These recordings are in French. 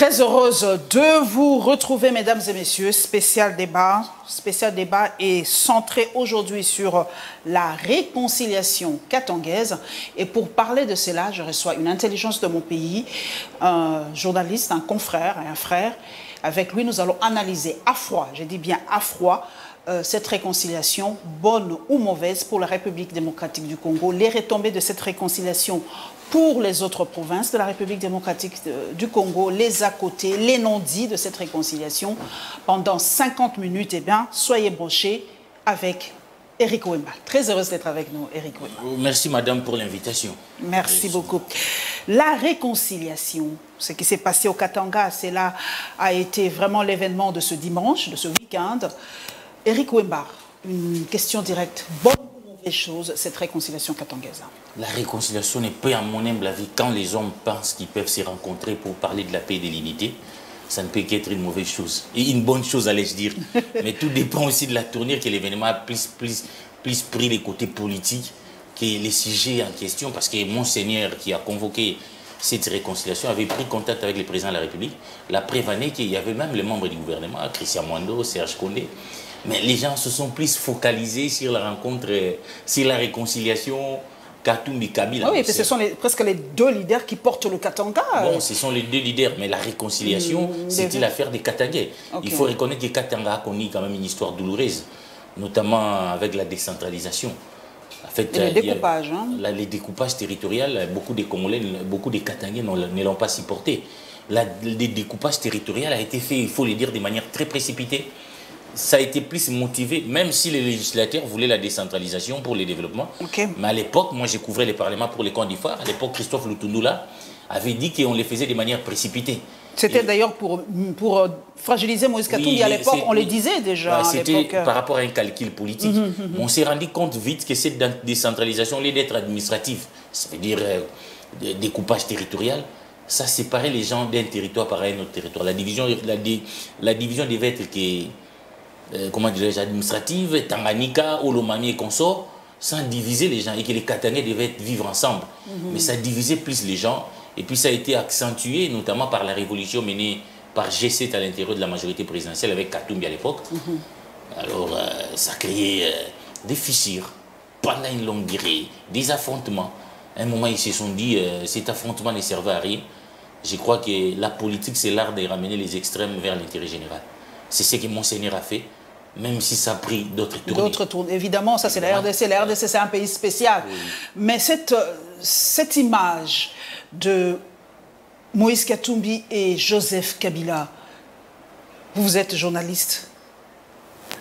Très heureuse de vous retrouver, mesdames et messieurs. Spécial débat est centré aujourd'hui sur la réconciliation katangaise. Et pour parler de cela, je reçois une intelligence de mon pays, un journaliste, un confrère et un frère. Avec lui, nous allons analyser à froid, je dis bien à froid, cette réconciliation, bonne ou mauvaise pour la République démocratique du Congo, les retombées de cette réconciliation pour les autres provinces de la République démocratique du Congo, les à côté, les non-dits de cette réconciliation. Pendant 50 minutes, eh bien, soyez brochés avec Eric Wemba. Très heureuse d'être avec nous, Eric Wemba. Merci, madame, pour l'invitation. Merci beaucoup. La réconciliation, ce qui s'est passé au Katanga, cela a été vraiment l'événement de ce dimanche, de ce week-end. Eric Wemba, une question directe. Bonne ou mauvaise chose, cette réconciliation katangaise? La réconciliation n'est pas, à mon humble avis, quand les hommes pensent qu'ils peuvent se rencontrer pour parler de la paix et de l'unité, ça ne peut qu'être une mauvaise chose. Et une bonne chose, allais-je dire. Mais tout dépend aussi de la tournure que l'événement a plus pris les côtés politiques que les sujets en question. Parce que Monseigneur qui a convoqué cette réconciliation avait pris contact avec le président de la République. La preuve en est qu'il y avait même les membres du gouvernement, Christian Mwando, Serge Condé. Mais les gens se sont plus focalisés sur la rencontre, sur la réconciliation Katumbi-Kabila. Oui, ce sont presque les deux leaders qui portent le Katanga. Bon, ce sont les deux leaders, mais la réconciliation, c'était l'affaire des Katangais. Okay. Il faut reconnaître que Katanga a connu quand même une histoire douloureuse, notamment avec la décentralisation. En fait, et le découpage. Les découpages territoriaux, beaucoup de Congolais, beaucoup de Katangais ne l'ont pas supporté. Le découpage territorial a été fait, il faut le dire, de manière très précipitée. Ça a été plus motivé, même si les législateurs voulaient la décentralisation pour le développement. Okay. Mais à l'époque, moi je couvrais les parlements pour les Côte d'Ivoire. À l'époque, Christophe Lutundula avait dit qu'on les faisait de manière précipitée. C'était d'ailleurs pour fragiliser Moïse Katumbi. À l'époque, on le disait déjà. C'était par rapport à un calcul politique. On s'est rendu compte vite que cette décentralisation, au lieu d'être administrative, ça veut dire découpage territorial, ça séparait les gens d'un territoire par un autre territoire. La division devait être comment dirais-je, administrative, Tanganyika, Olomami et consorts, sans diviser les gens, et que les Katangais devaient vivre ensemble. Mais ça divisait plus les gens, et puis ça a été accentué, notamment par la révolution menée par G7 à l'intérieur de la majorité présidentielle, avec Katumbi à l'époque. Alors, ça a créé des fissures, pendant une longue durée, des affrontements. À un moment, ils se sont dit, cet affrontement ne servait à rien. Je crois que la politique, c'est l'art de ramener les extrêmes vers l'intérêt général. C'est ce que Monseigneur a fait, même si ça a pris d'autres tournées. D'autres tournées, évidemment, ça c'est la RDC. La RDC, c'est un pays spécial. Oui. Mais cette image de Moïse Katumbi et Joseph Kabila, vous êtes journaliste.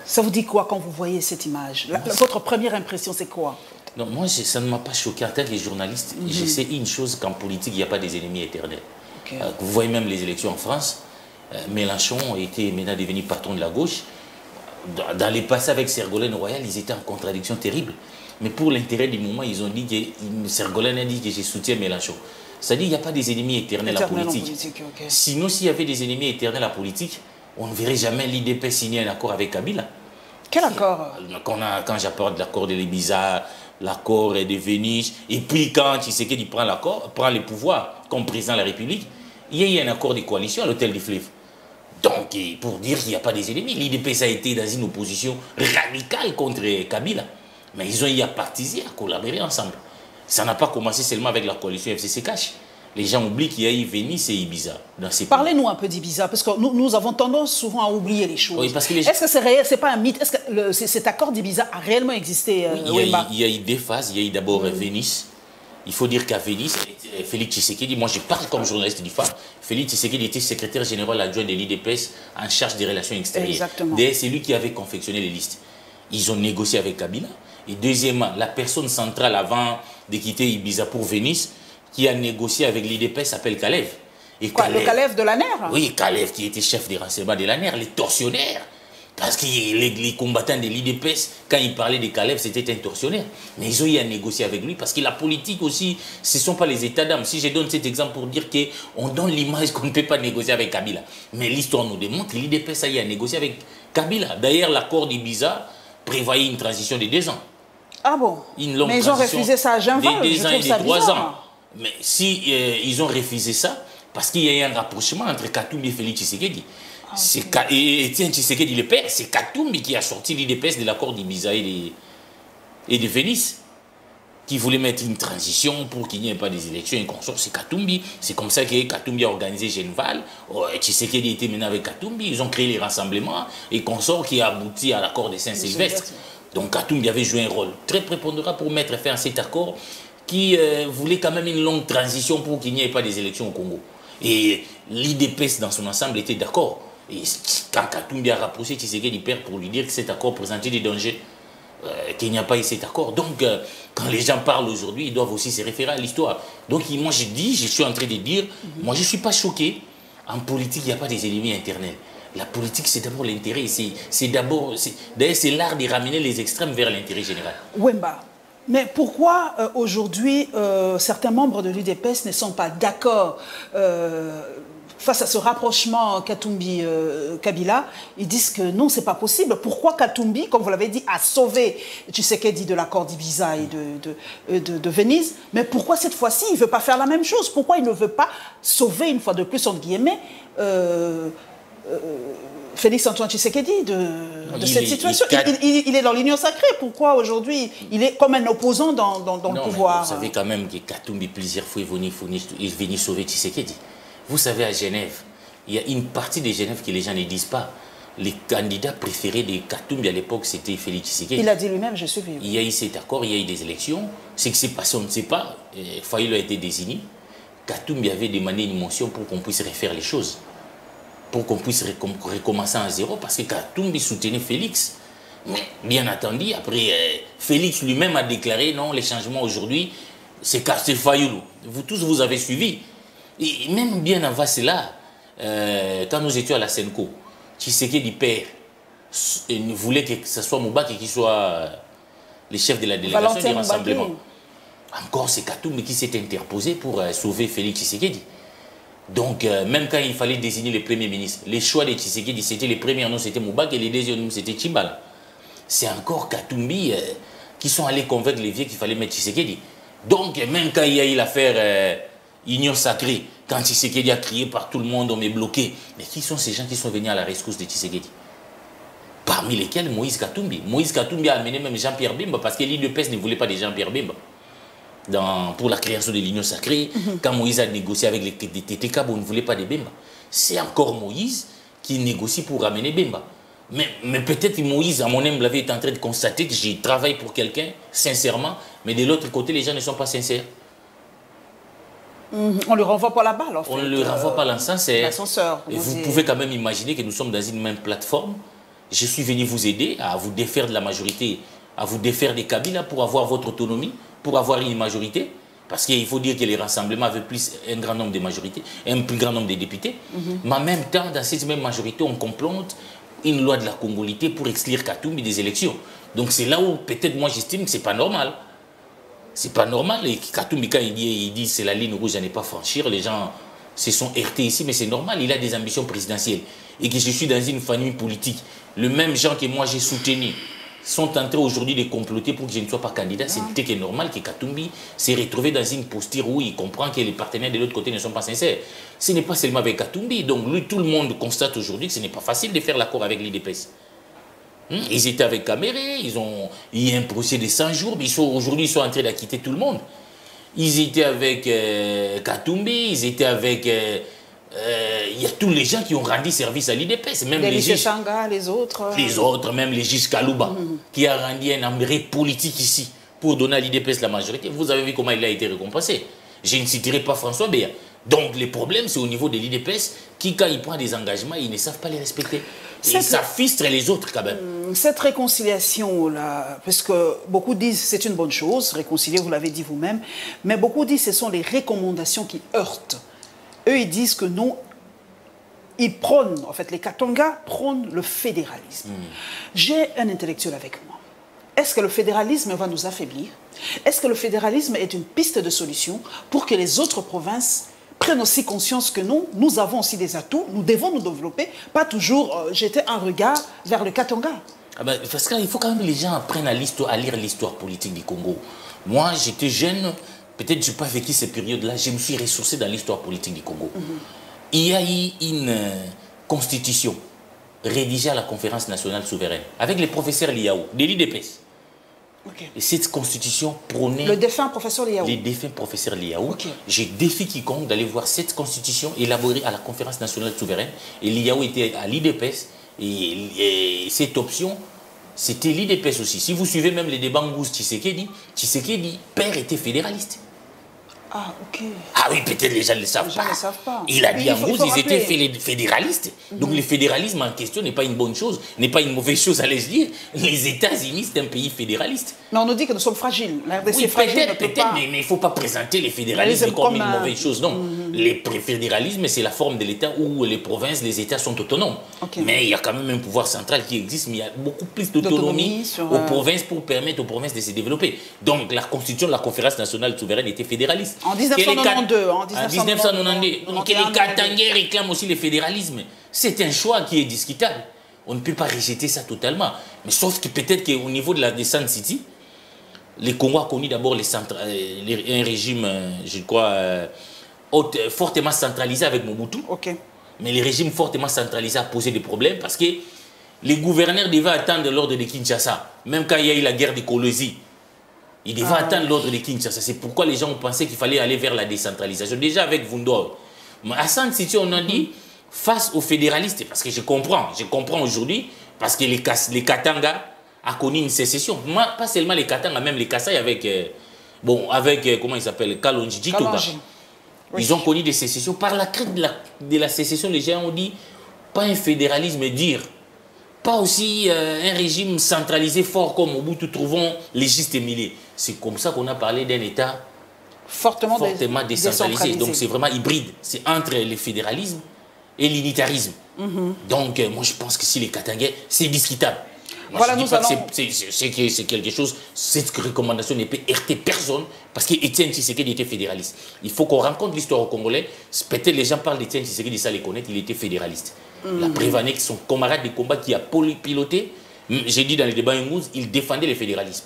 Ça vous dit quoi quand vous voyez cette image? Votre première impression, c'est quoi? Non, moi, ça ne m'a pas choqué en tant que journaliste. Je sais une chose, qu'en politique, il n'y a pas des ennemis éternels. Okay. Vous voyez même les élections en France. Mélenchon était maintenant devenu patron de la gauche. Dans les passés avec Ségolène Royal, ils étaient en contradiction terrible. Mais pour l'intérêt du moment, ils ont dit que Ségolène a dit que je soutiens Mélenchon. C'est-à-dire qu'il n'y a pas des ennemis éternels en politique. Okay. Sinon, s'il y avait des ennemis éternels en politique, on ne verrait jamais l'IDP signer un accord avec Kabila. Quel accord? Quand j'apporte l'accord de l'Ibiza, l'accord de Venise, et puis quand Tshisekedi prend le pouvoir comme président de la République, il y a eu un accord de coalition à l'hôtel du Fleuve. Donc, pour dire qu'il n'y a pas des ennemis, l'IDP a été dans une opposition radicale contre Kabila. Mais ils ont eu à partiser, à collaborer ensemble. Ça n'a pas commencé seulement avec la coalition FCC-Cash. Les gens oublient qu'il y a eu Venise et Ibiza dans ces pays. Parlez-nous un peu d'Ibiza, parce que nous avons tendance souvent à oublier les choses. Oui, est-ce que c'est réel, c'est pas un mythe? Est-ce que cet accord d'Ibiza a réellement existé? Oui, il y a eu deux phases. Il y a eu d'abord Venise. Il faut dire qu'à Venise, Félix Tshisekedi, moi je parle comme journaliste du phare, Félix Tshisekedi était secrétaire général adjoint de l'IDPS en charge des relations extérieures. C'est lui qui avait confectionné les listes. Ils ont négocié avec Kabila. Et deuxièmement, la personne centrale avant de quitter Ibiza pour Venise, qui a négocié avec l'IDPS s'appelle Kalev. Et le Kalev de l'ANER? Oui, Kalev qui était chef des renseignements de l'ANER, les tortionnaires. Parce que les combattants de l'IDPS, quand ils parlaient de Kalev, c'était un tortionnaire. Mais ils ont eu à négocier avec lui parce que la politique aussi, ce ne sont pas les états d'âme. Si je donne cet exemple pour dire qu'on donne l'image qu'on ne peut pas négocier avec Kabila. Mais l'histoire nous démontre que l'IDPS a eu à négocier avec Kabila. D'ailleurs, l'accord d'Ibiza prévoyait une transition de 2 ans. Ah bon? Mais ils ont refusé ça à Jean-Val. De 2 ans et de 3 ans. Mais si ils ont refusé ça, Parce qu'il y a eu un rapprochement entre Katumbi et Félix Tshisekedi. Et Etienne Tshisekedi, le père, c'est Katumbi qui a sorti l'IDPS de l'accord d'Ibiza et de Venise, qui voulait mettre une transition pour qu'il n'y ait pas des élections et consorts. C'est Katumbi. C'est comme ça que Katumbi a organisé Genval. Tshisekedi était mené avec Katumbi. Ils ont créé les rassemblements et consorts qui a abouti à l'accord de Saint-Sylvestre. Donc Katumbi avait joué un rôle très prépondérant pour mettre fin à cet accord qui voulait quand même une longue transition pour qu'il n'y ait pas des élections au Congo. Et l'IDPS dans son ensemble était d'accord. Et quand Katumbi a rapproché Tshisekedi père pour lui dire que cet accord présentait des dangers, qu'il n'y a pas eu cet accord. Donc, quand les gens parlent aujourd'hui, ils doivent aussi se référer à l'histoire. Donc, moi, je suis en train de dire, moi, je ne suis pas choqué. En politique, il n'y a pas des ennemis internels. La politique, c'est d'abord l'intérêt. D'ailleurs, c'est l'art de ramener les extrêmes vers l'intérêt général. Wemba, mais pourquoi aujourd'hui, certains membres de l'UDPS ne sont pas d'accord face à ce rapprochement Katumbi-Kabila? Ils disent que non, ce n'est pas possible. Pourquoi Katumbi, comme vous l'avez dit, a sauvé Tshisekedi de l'accord d'Ibiza et de Venise? Mais pourquoi cette fois-ci, il ne veut pas faire la même chose? Pourquoi il ne veut pas sauver, une fois de plus, entre guillemets, Félix Antoine Tshisekedi de cette situation? Il est dans l'union sacrée. Pourquoi aujourd'hui il est comme un opposant dans le pouvoir? Vous savez quand même que Katumbi plusieurs fois est venu sauver Tshisekedi. Vous savez, à Genève, il y a une partie de Genève que les gens ne disent pas. Les candidats préférés de Katumbi à l'époque, c'était Félix Tshisekedi. Il a dit lui-même, je suis vieux. Il y a eu cet accord, il y a eu des élections. Ce qui s'est passé, on ne sait pas. Fayulu a été désigné. Katumbi avait demandé une motion pour qu'on puisse refaire les choses. Pour qu'on puisse recommencer à zéro, parce que Katumbi soutenait Félix. Mais bien entendu, après, Félix lui-même a déclaré non, les changements aujourd'hui, c'est Fayulu. Vous tous, vous avez suivi. Et même bien avant cela, quand nous étions à la Senco, Tshisekedi père voulait que ce soit Moubaki qui soit le chef de la délégation du rassemblement. Encore, c'est Katumbi qui s'est interposé pour sauver Félix Tshisekedi. Donc, même quand il fallait désigner le premier ministre, les choix de Tshisekedi, c'était les premiers noms, c'était Moubaki, et les deuxièmes noms, c'était Chimbala. C'est encore Katumbi qui sont allés convaincre les vieux qu'il fallait mettre Tshisekedi. Donc, même quand il y a eu l'affaire Union sacrée, quand Tshisekedi a crié par tout le monde, on m'est bloqué. Mais qui sont ces gens qui sont venus à la rescousse de Tshisekedi? Parmi lesquels Moïse Katumbi. Moïse Katumbi a amené même Jean-Pierre Bemba, parce que l'IDPS ne voulait pas de Jean-Pierre Bemba. Pour la création de l'Union sacrée, quand Moïse a négocié avec les TTK, on ne voulait pas de Bemba. C'est encore Moïse qui négocie pour ramener Bemba. Mais peut-être Moïse, à mon humble avis, est en train de constater que j'y travaille pour quelqu'un, sincèrement, mais de l'autre côté, les gens ne sont pas sincères. On ne lui renvoie pas la balle, en fait. On ne lui renvoie pas l'ascenseur. Et vous pouvez quand même imaginer que nous sommes dans une même plateforme. Je suis venu vous aider à vous défaire de la majorité, à vous défaire des Kabila pour avoir votre autonomie, pour avoir une majorité. Parce qu'il faut dire que les rassemblements avaient un grand nombre de majorités, un plus grand nombre de députés. Mais en même temps, dans cette même majorité, on complante une loi de la Congolité pour exclure Katumbi des élections. Donc c'est là où peut-être moi j'estime que ce n'est pas normal. C'est pas normal. Et Katumbi, quand il dit c'est la ligne rouge à ne pas franchir, les gens se sont heurtés ici, mais c'est normal, il a des ambitions présidentielles. Et que je suis dans une famille politique. Le même gens que moi j'ai soutenu sont en train aujourd'hui de comploter pour que je ne sois pas candidat. C'est peut-être normal que Katumbi s'est retrouvé dans une posture où il comprend que les partenaires de l'autre côté ne sont pas sincères. Ce n'est pas seulement avec Katumbi. Donc lui, tout le monde constate aujourd'hui que ce n'est pas facile de faire l'accord avec l'IDPS. Ils étaient avec Kaméré, il y a un procès de 100 jours, mais aujourd'hui ils sont en train d'acquitter tout le monde. Ils étaient avec Katumbi, ils étaient avec... il y a tous les gens qui ont rendu service à l'IDPS, même les juges. Changa, les autres. Les autres, même les juges Kalouba, qui a rendu un arrêt politique ici pour donner à l'IDPS la majorité. Vous avez vu comment il a été récompensé. Je ne citerai pas François Béa. Donc le problème, c'est au niveau de l'IDPS, qui quand il prend des engagements, ils ne savent pas les respecter. Et ça fistre les autres quand même. Cette réconciliation-là, parce que beaucoup disent c'est une bonne chose, réconcilier, vous l'avez dit vous-même, mais beaucoup disent que ce sont les recommandations qui heurtent. Eux, ils disent que non, ils prônent, en fait, les Katanga prônent le fédéralisme. J'ai un intellectuel avec moi. Est-ce que le fédéralisme va nous affaiblir? Est-ce que le fédéralisme est une piste de solution pour que les autres provinces prennent aussi conscience que non, nous avons aussi des atouts, nous devons nous développer, pas toujours jeter un regard vers le Katanga? Parce qu'il faut quand même que les gens apprennent à lire l'histoire politique du Congo. Moi, j'étais jeune peut-être je n'ai pas vécu ces périodes-là, je me suis ressourcé dans l'histoire politique du Congo. Il y a eu une constitution rédigée à la conférence nationale souveraine avec les professeurs Liao, de l'IDPS. Et cette constitution prônait... Le défunt professeur Liao. Les défunts professeurs Liao. Je défie quiconque d'aller voir cette constitution élaborée à la conférence nationale souveraine. Et Liao était à l'IDPS. Et cette option, c'était l'IDPS aussi. Si vous suivez même les débats Ngouz Tshisekedi, père était fédéraliste. Ah, ok. Ah oui, peut-être les gens ne le savent pas. Il a dit en Ngouz, ils étaient fédéralistes. Donc le fédéralisme en question n'est pas une bonne chose, n'est pas une mauvaise chose, allais-je dire. Les États-Unis, c'est un pays fédéraliste. Mais on nous dit que nous sommes fragiles. La RDC oui, fragile. Peut-être, mais il ne faut pas présenter les fédéralismes comme une mauvaise chose. Non, le fédéralisme, c'est la forme de l'État où les provinces, les États sont autonomes. Mais il y a quand même un pouvoir central qui existe, mais il y a beaucoup plus d'autonomie aux provinces pour permettre aux provinces de se développer. Donc la constitution de la conférence nationale souveraine était fédéraliste. En 1992. En 1992. Donc les Katangais réclament aussi le fédéralisme. C'est un choix qui est discutable. On ne peut pas rejeter ça totalement. Mais sauf que peut-être qu'au niveau de la Sun City, le Congo a connu d'abord un régime, je crois, fortement centralisé avec Mobutu. Mais le régime fortement centralisé a posé des problèmes parce que les gouverneurs devaient attendre l'ordre de Kinshasa. Même quand il y a eu la guerre de Kolwezi, ils devaient attendre l'ordre de Kinshasa. C'est pourquoi les gens ont pensé qu'il fallait aller vers la décentralisation. Déjà avec Vundor. Mais à Sun City, on a dit, face aux fédéralistes, parce que je comprends aujourd'hui, parce que les Katanga a connu une sécession. Moi, pas seulement les Katanga, même les Kassai avec, comment il s'appelle, Kalonji Djitoba. Ils ont connu des sécessions. Par la crainte de la sécession, les gens ont dit, pas un fédéralisme dire, pas aussi un régime centralisé fort comme Mobutu, trouvons légiste et millier. C'est comme ça qu'on a parlé d'un État fortement décentralisé. Donc c'est vraiment hybride. C'est entre le fédéralisme et l'unitarisme. Donc moi je pense que si les Katangais, c'est discutable. Moi, voilà, je dis pas que c'est quelque chose, cette recommandation ne peut heurter personne, parce qu'Étienne Tshisekedi était fédéraliste. Il faut qu'on rencontre l'histoire au Congolais. Peut-être les gens parlent d'Étienne Tshisekedi, ça les connaître, il était fédéraliste. La Prévanek, son camarade de combat qui a piloté, j'ai dit dans les débats Ngouz, il défendait le fédéralisme.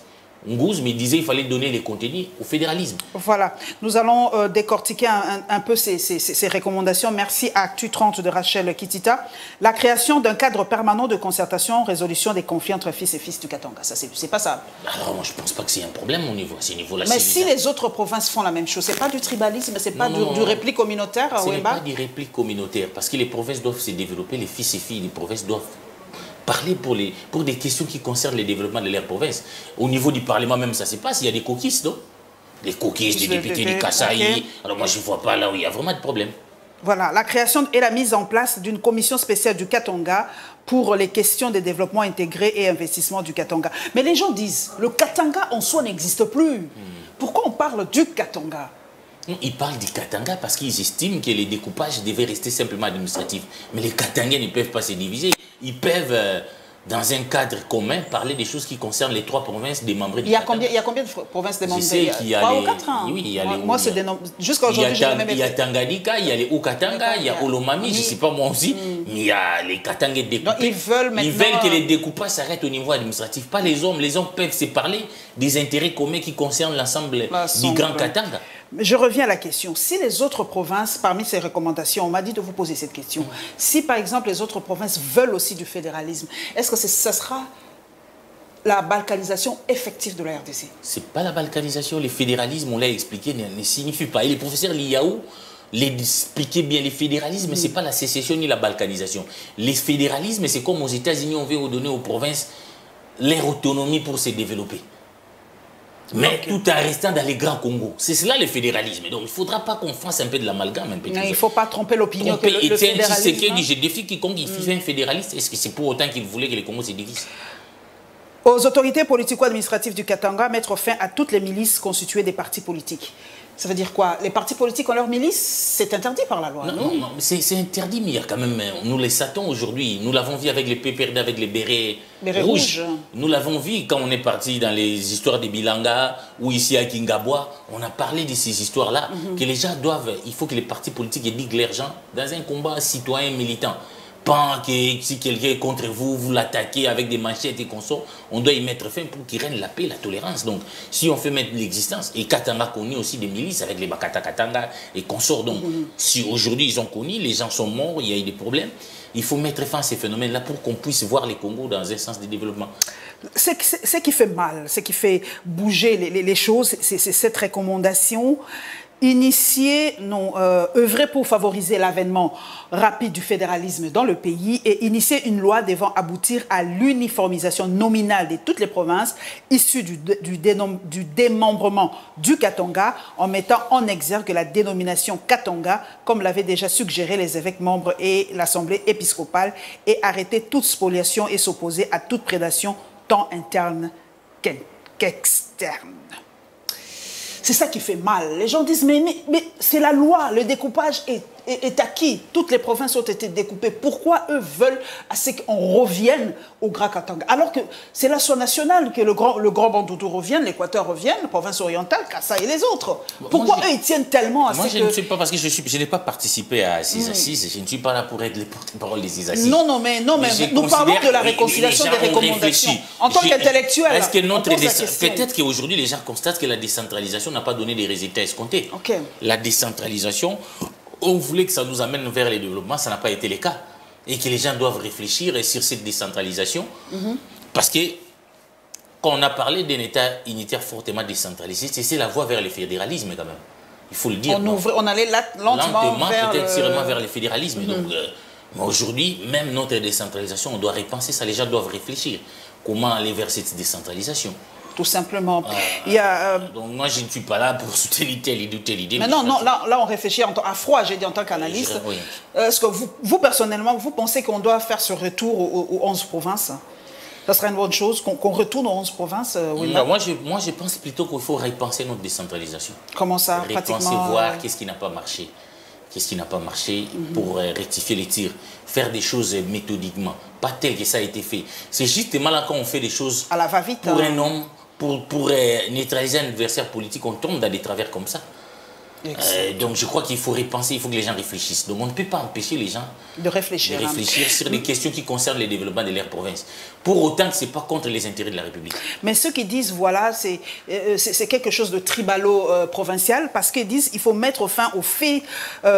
Ngouz me disait qu'il fallait donner les contenus au fédéralisme. Voilà, nous allons décortiquer un peu ces recommandations. Merci à Actu 30 de Rachel Kitita. La création d'un cadre permanent de concertation, résolution des conflits entre fils et fils du Katanga. Ça, c'est pas ça. Alors, moi, je ne pense pas que c'est un problème au niveau, là. Mais si les autres provinces font la même chose, ce n'est pas du tribalisme, ce n'est pas du repli communautaire, ce n'est pas du repli communautaire, parce que les provinces doivent se développer, les fils et filles des provinces doivent parler pour des questions qui concernent le développement de leur province. Au niveau du Parlement même, ça se passe. Il y a des coquistes, non? Des coquistes, des députés, des Kassaï. Alors moi, je ne vois pas là où il y a vraiment de problème. Voilà, la création et la mise en place d'une commission spéciale du Katanga pour les questions de développement intégré et investissement du Katanga. Mais les gens disent, le Katanga en soi n'existe plus. Pourquoi on parle du Katanga? Ils parlent du Katanga parce qu'ils estiment que les découpages devaient rester simplement administratifs. Mais les Katangais ne peuvent pas se diviser. Ils peuvent, dans un cadre commun, parler des choses qui concernent les 3 provinces des membres du Katanga. Il y a combien de provinces des membres? Je sais qu'il y a 3 ou 4 ans. Oui, il y a moi, c'est des noms. Jusqu'à aujourd'hui, je n'ai même il y a Tanganyika, il y a les Haut-Katanga, il y a Olomami, je ne sais pas moi aussi, mais il y a les Katangais découpés. Ils veulent que les découpages s'arrêtent au niveau administratif, pas les hommes. Les hommes peuvent se parler des intérêts communs qui concernent l'ensemble du Grand Katanga. Je reviens à la question. Si les autres provinces, parmi ces recommandations, on m'a dit de vous poser cette question, si par exemple les autres provinces veulent aussi du fédéralisme, est-ce que ça sera la balkanisation effective de la RDC? Ce n'est pas la balkanisation. Le fédéralisme, on l'a expliqué, ne signifie pas. Et les professeurs Liao l'expliquaient bien. Le fédéralisme, ce n'est pas la sécession ni la balkanisation. Le fédéralisme, c'est comme aux États-Unis, on veut donner aux provinces leur autonomie pour se développer. Mais tout en restant dans les grands Congo. C'est cela le fédéralisme. Donc il ne faudra pas qu'on fasse un peu de l'amalgame. Il ne faut pas tromper l'opinion que le fédéralisme... Je défie quiconque qui fait un fédéraliste. Est-ce que c'est pour autant qu'il voulait que les Congos se divisent? Aux autorités politico-administratives du Katanga, mettre fin à toutes les milices constituées des partis politiques. Ça veut dire quoi? Les partis politiques ont leur milice, c'est interdit par la loi. Non, c'est interdit, mais il y a quand même... Nous les satons aujourd'hui. Nous l'avons vu avec les PPRD, avec les bérets rouges. Nous l'avons vu quand on est parti dans les histoires de Bilanga ou ici à Kingabois. On a parlé de ces histoires-là. Que les gens doivent... Il faut que les partis politiques éduquent leurs gens dans un combat citoyen militant. Pas que si quelqu'un est contre vous, vous l'attaquez avec des manchettes et consorts, on doit y mettre fin pour qu'il règne la paix, la tolérance. Donc, si on fait mettre l'existence, et Katanga connaît aussi des milices avec les Bakata Katanga et consorts. Donc, si aujourd'hui ils ont connu, les gens sont morts, il y a eu des problèmes, il faut mettre fin à ces phénomènes-là pour qu'on puisse voir les Congos dans un sens de développement. Ce qui fait mal, ce qui fait bouger les choses, c'est cette recommandation. Initier, non, œuvrer pour favoriser l'avènement rapide du fédéralisme dans le pays et initier une loi devant aboutir à l'uniformisation nominale de toutes les provinces issues du démembrement du Katanga en mettant en exergue la dénomination Katanga, comme l'avaient déjà suggéré les évêques membres et l'Assemblée épiscopale, et arrêter toute spoliation et s'opposer à toute prédation tant interne qu'externe. C'est ça qui fait mal. Les gens disent, mais c'est la loi, le découpage est acquis. Toutes les provinces ont été découpées. Pourquoi eux veulent à ce qu'on revienne au Grand Katanga? Alors que c'est la loi nationale que le Grand Bandoutou revienne, l'Équateur revienne, la province orientale, Kassa et les autres. Pourquoi eux, ils tiennent tellement à ce que... Moi, je ne suis pas, parce que je n'ai pas participé à ces assises, je ne suis pas là pour être le porte-parole des assises. Non, mais nous parlons de la réconciliation des recommandations. En tant qu'intellectuel, est-ce que peut-être qu'aujourd'hui, les gens constatent que la décentralisation n'a pas donné les résultats escomptés. La décentralisation, on voulait que ça nous amène vers le développement, ça n'a pas été le cas. Et que les gens doivent réfléchir sur cette décentralisation. Parce que quand on a parlé d'un État unitaire fortement décentralisé, c'est la voie vers le fédéralisme quand même. Il faut le dire. On allait lentement peut-être sûrement vers le fédéralisme. Donc, mais aujourd'hui, même notre décentralisation, on doit repenser ça. Les gens doivent réfléchir. Comment aller vers cette décentralisation? Tout simplement. Donc moi, je ne suis pas là pour soutenir telle idée. Mais non, là, on réfléchit à froid, j'ai dit en tant qu'analyste. Est-ce que vous, personnellement, vous pensez qu'on doit faire ce retour aux 11 provinces? Ça serait une bonne chose, qu'on retourne aux 11 provinces, non, moi, je pense plutôt qu'il faut repenser notre décentralisation. Comment ça, pratiquement voir qu'est-ce qui n'a pas marché. Qu'est-ce qui n'a pas marché pour rectifier les tirs. Faire des choses méthodiquement, pas tel que ça a été fait. C'est justement là quand on fait des choses à la va-vite. Pour un homme, pour neutraliser un adversaire politique, on tombe dans des travers comme ça. Donc je crois qu'il faut repenser, il faut que les gens réfléchissent. Donc on ne peut pas empêcher les gens de réfléchir sur des questions qui concernent le développement de leur province. Pour autant que ce n'est pas contre les intérêts de la République. Mais ceux qui disent, voilà, c'est quelque chose de tribalo-provincial, parce qu'ils disent qu'il faut mettre fin aux faits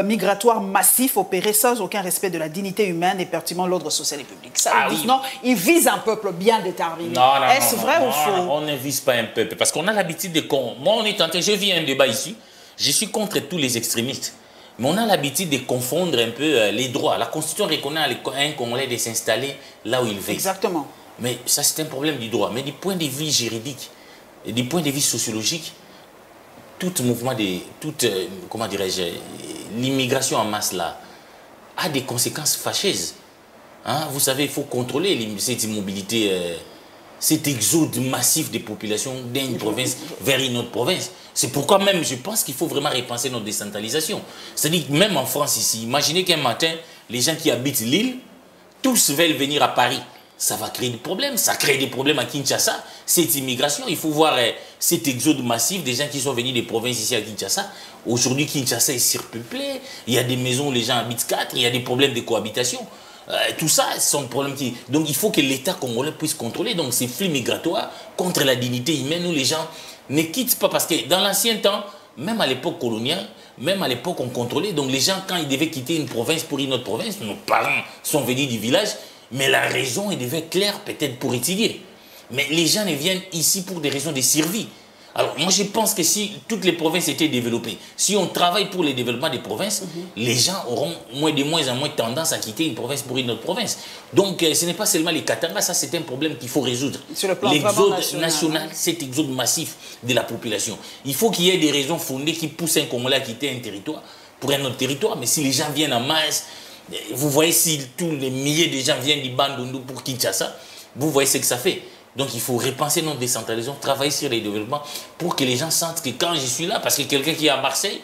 migratoires massifs opérés sans aucun respect de la dignité humaine et pertinent l'ordre social et public. Ça, ils disent, non, ils visent un peuple bien déterminé. Est-ce vrai ou faux? On ne vise pas un peuple, parce qu'on a l'habitude de... Moi, on est tenté, je vis un débat ici. Je suis contre tous les extrémistes. Mais on a l'habitude de confondre un peu les droits. La Constitution reconnaît à un Congolais de s'installer là où il veut. Exactement. Mais ça, c'est un problème du droit. Mais du point de vue juridique et du point de vue sociologique, tout mouvement comment dirais-je, l'immigration en masse là, a des conséquences fâcheuses. Hein? Vous savez, il faut contrôler cette immobilité, cet exode massif des populations d'une province vers une autre province. C'est pourquoi même je pense qu'il faut vraiment repenser notre décentralisation. C'est-à-dire que même en France ici, imaginez qu'un matin, les gens qui habitent l'île, tous veulent venir à Paris. Ça va créer des problèmes. Ça crée des problèmes à Kinshasa. Cette immigration, il faut voir cet exode massif des gens qui sont venus des provinces ici à Kinshasa. Aujourd'hui, Kinshasa est surpeuplé. Il y a des maisons où les gens habitent 4. Il y a des problèmes de cohabitation. Tout ça, ce sont des problèmes qui... Donc il faut que l'État congolais puisse contrôler donc, ces flux migratoires contre la dignité humaine où les gens ne quittent pas. Parce que dans l'ancien temps, même à l'époque coloniale, même à l'époque on contrôlait. Donc les gens, quand ils devaient quitter une province pour une autre province, nos parents sont venus du village, mais la raison, elle devait être claire peut-être pour étudier. Mais les gens ne viennent ici pour des raisons de survie. Alors, moi, je pense que si toutes les provinces étaient développées, si on travaille pour le développement des provinces, les gens auront de moins en moins tendance à quitter une province pour une autre province. Donc, ce n'est pas seulement les Katanga, ça, c'est un problème qu'il faut résoudre. L'exode national, cet exode massif de la population. Il faut qu'il y ait des raisons fondées qui poussent un Congolais à quitter un territoire pour un autre territoire. Mais si les gens viennent en masse, vous voyez si tous les milliers de gens viennent du Bandundu pour Kinshasa, vous voyez ce que ça fait. Donc il faut repenser notre décentralisation, travailler sur les développements pour que les gens sentent que quand je suis là, parce que quelqu'un qui est à Marseille,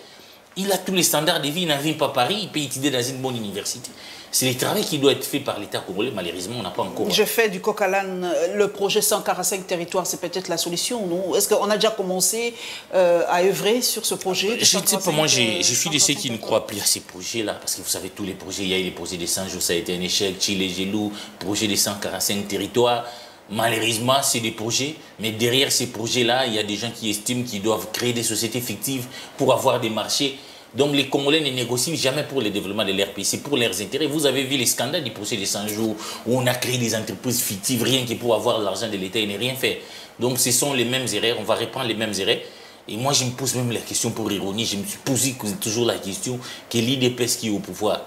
Il a tous les standards de vie, il n'arrive pas à Paris, il peut étudier dans une bonne université. C'est le travail qui doit être fait par l'État congolais. Malheureusement, on n'a pas encore... Je fais du coq à l'âne. Le projet 145 territoires, c'est peut-être la solution, non? Est-ce qu'on a déjà commencé à œuvrer sur ce projet? Je ne sais pas, moi, je suis de ceux qui ne croient plus à ces projets-là. Parce que vous savez, tous les projets, il y a eu les projets des 100 jours, ça a été un échec. Chile, Gelou, projet des 145 territoires. Malheureusement, c'est des projets, mais derrière ces projets-là, il y a des gens qui estiment qu'ils doivent créer des sociétés fictives pour avoir des marchés. Donc les Congolais ne négocient jamais pour le développement de leur pays, c'est pour leurs intérêts. Vous avez vu les scandales du procès des 100 jours où on a créé des entreprises fictives rien que pour avoir l'argent de l'État et ne rien fait. Donc ce sont les mêmes erreurs, on va reprendre les mêmes erreurs. Et moi je me pose même la question pour ironie, je me suis posé toujours la question que l'IDPS qui est au pouvoir,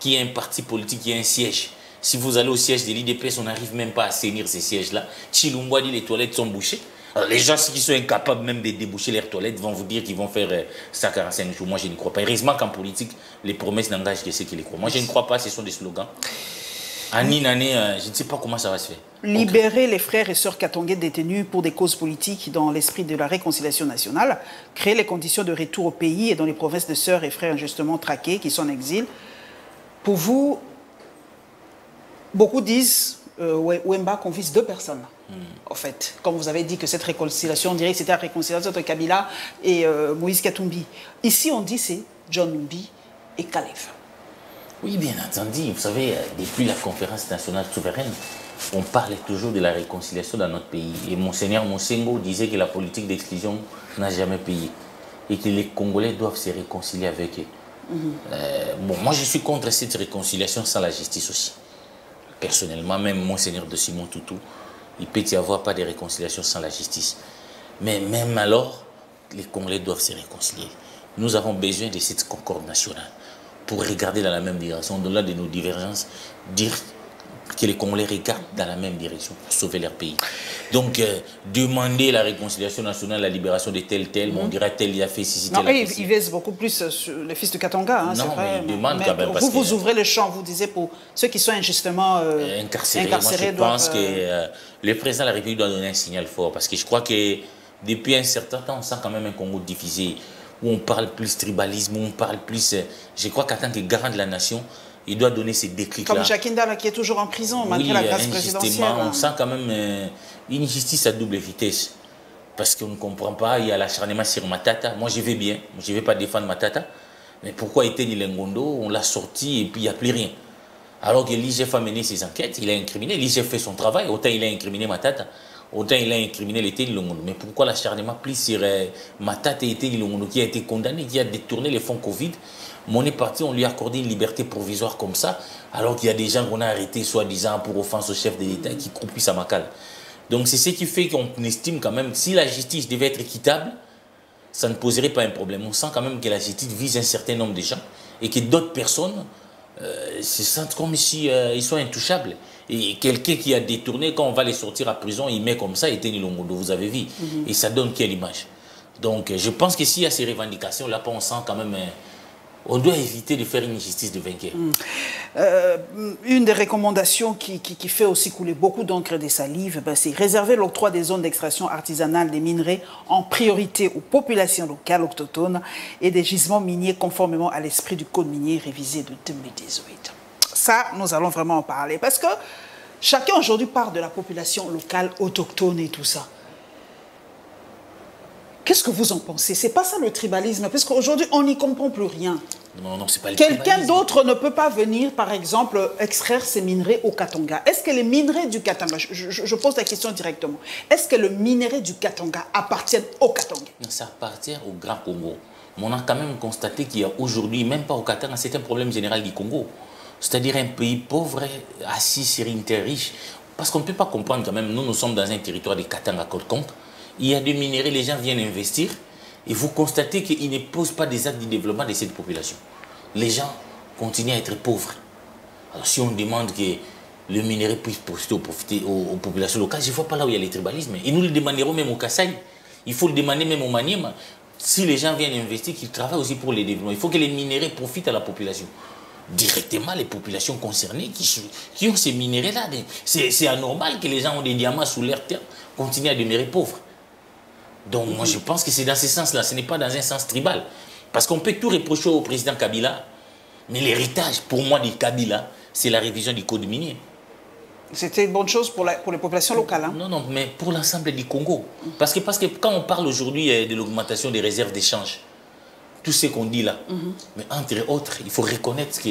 qui est un parti politique, qui a un siège. Si vous allez au siège de l'IDPS, on n'arrive même pas à assainir ces sièges-là. Chilumba dit les toilettes sont bouchées. Alors, les gens qui sont incapables même de déboucher leurs toilettes vont vous dire qu'ils vont faire 145 jours. Moi, je ne crois pas. Heureusement qu'en politique, les promesses n'engagent que ceux qui les croient. Moi, je ne crois pas, ce sont des slogans. En une année, je ne sais pas comment ça va se faire. Libérer les frères et sœurs katongais détenus pour des causes politiques dans l'esprit de la réconciliation nationale, créer les conditions de retour au pays et dans les provinces de sœurs et frères injustement traqués qui sont en exil. Pour vous, beaucoup disent Wemba qu'on vise 2 personnes. En fait, comme vous avez dit que cette réconciliation, on dirait que c'était la réconciliation entre Kabila et Moïse Katumbi. Ici, on dit c'est John Numbi et Kalev. Oui, bien entendu. Vous savez, depuis la conférence nationale souveraine, on parle toujours de la réconciliation dans notre pays. Et Monseigneur Monsengo disait que la politique d'exclusion n'a jamais payé et que les Congolais doivent se réconcilier avec eux. Bon, moi, je suis contre cette réconciliation sans la justice aussi. Personnellement, même Monseigneur de Simon Toutou, il peut y avoir pas de réconciliation sans la justice. Mais même alors, les Congolais doivent se réconcilier. Nous avons besoin de cette concorde nationale pour regarder dans la même direction, au-delà de nos divergences, dire que les Congolais regardent dans la même direction pour sauver leur pays. Donc, demander la réconciliation nationale, la libération de tel, on dirait tel, il a fait ici, tel. Non, il vise beaucoup plus sur les fils de Katanga, hein, c'est vrai. Mais il demande quand même. Vous ouvrez le champ, vous disiez, pour ceux qui sont injustement incarcérés. Moi, je pense que le président de la République doit donner un signal fort, parce que je crois que depuis un certain temps, on sent quand même un Congo divisé, où on parle plus tribalisme, où on parle plus... Je crois qu'en tant que garant de la nation, il doit donner ces déclics-là. Comme Jacques Ndala qui est toujours en prison, malgré la grâce présidentielle. On sent quand même une justice à double vitesse. Parce qu'on ne comprend pas, il y a l'acharnement sur Matata. Moi, je vais bien, je ne vais pas défendre Matata. Mais pourquoi Eteni Lengondo, on l'a sorti et puis il n'y a plus rien. Alors que l'IGF a mené ses enquêtes, il a incriminé, l'IGF fait son travail, autant il a incriminé Matata, autant il a incriminé l'Eteni Lengondo. Mais pourquoi l'acharnement plus sur Matata et Eteni Lengondo qui a été condamné, qui a détourné les fonds Covid? On est parti, on lui a accordé une liberté provisoire comme ça, alors qu'il y a des gens qu'on a arrêtés soi-disant pour offense au chef de l'État qui croupissent à Makala. Donc c'est ce qui fait qu'on estime quand même, si la justice devait être équitable, ça ne poserait pas un problème. On sent quand même que la justice vise un certain nombre de gens et que d'autres personnes se sentent comme si ils sont intouchables. Et quelqu'un qui a détourné, quand on va les sortir à prison, il met comme ça, et Eteni Lengondo, vous avez vu. Et ça donne quelle image? Donc je pense que s'il y a ces revendications-là, on sent quand même... on doit éviter de faire une justice de vainqueur. Une des recommandations qui fait aussi couler beaucoup d'encre et de salive, c'est réserver l'octroi des zones d'extraction artisanale des minerais en priorité aux populations locales autochtones et des gisements miniers conformément à l'esprit du code minier révisé de 2018. Ça, nous allons vraiment en parler parce que chacun aujourd'hui parle de la population locale autochtone et tout ça. Qu'est-ce que vous en pensez? C'est pas ça le tribalisme, parce qu'aujourd'hui, on n'y comprend plus rien. Non, c'est pas le tribalisme. Quelqu'un d'autre ne peut pas venir, par exemple, extraire ces minerais au Katanga. Est-ce que les minerais du Katanga, je pose la question directement, est-ce que le minerai du Katanga appartient au Katanga? Ça appartient au Grand Congo. Mais on a quand même constaté qu'il y a aujourd'hui, même pas au Katanga, c'est un problème général du Congo. C'est-à-dire un pays pauvre assis sur une terre riche. Parce qu'on ne peut pas comprendre quand même, nous sommes dans un territoire de Katanga côte-contre. Il y a des minéraux, les gens viennent investir et vous constatez qu'ils ne posent pas des actes de développement de cette population. Les gens continuent à être pauvres. Alors si on demande que le minerai puisse profiter aux populations locales, je ne vois pas là où il y a le tribalisme. Et nous le demanderons même au Kassai. Il faut le demander même au Maniema. Si les gens viennent investir, qu'ils travaillent aussi pour les développements. Il faut que les minéraux profitent à la population. Directement les populations concernées qui ont ces minéraux-là. C'est anormal que les gens ont des diamants sous leur terre, continuent à demeurer pauvres. Donc moi je pense que c'est dans ce sens-là, ce n'est pas dans un sens tribal. Parce qu'on peut tout reprocher au président Kabila, mais l'héritage, pour moi, du Kabila, c'est la révision du code minier. C'était une bonne chose pour les populations locales. Hein? Non, non, mais pour l'ensemble du Congo. Parce que quand on parle aujourd'hui de l'augmentation des réserves d'échange, tout ce qu'on dit là, mais entre autres, il faut reconnaître que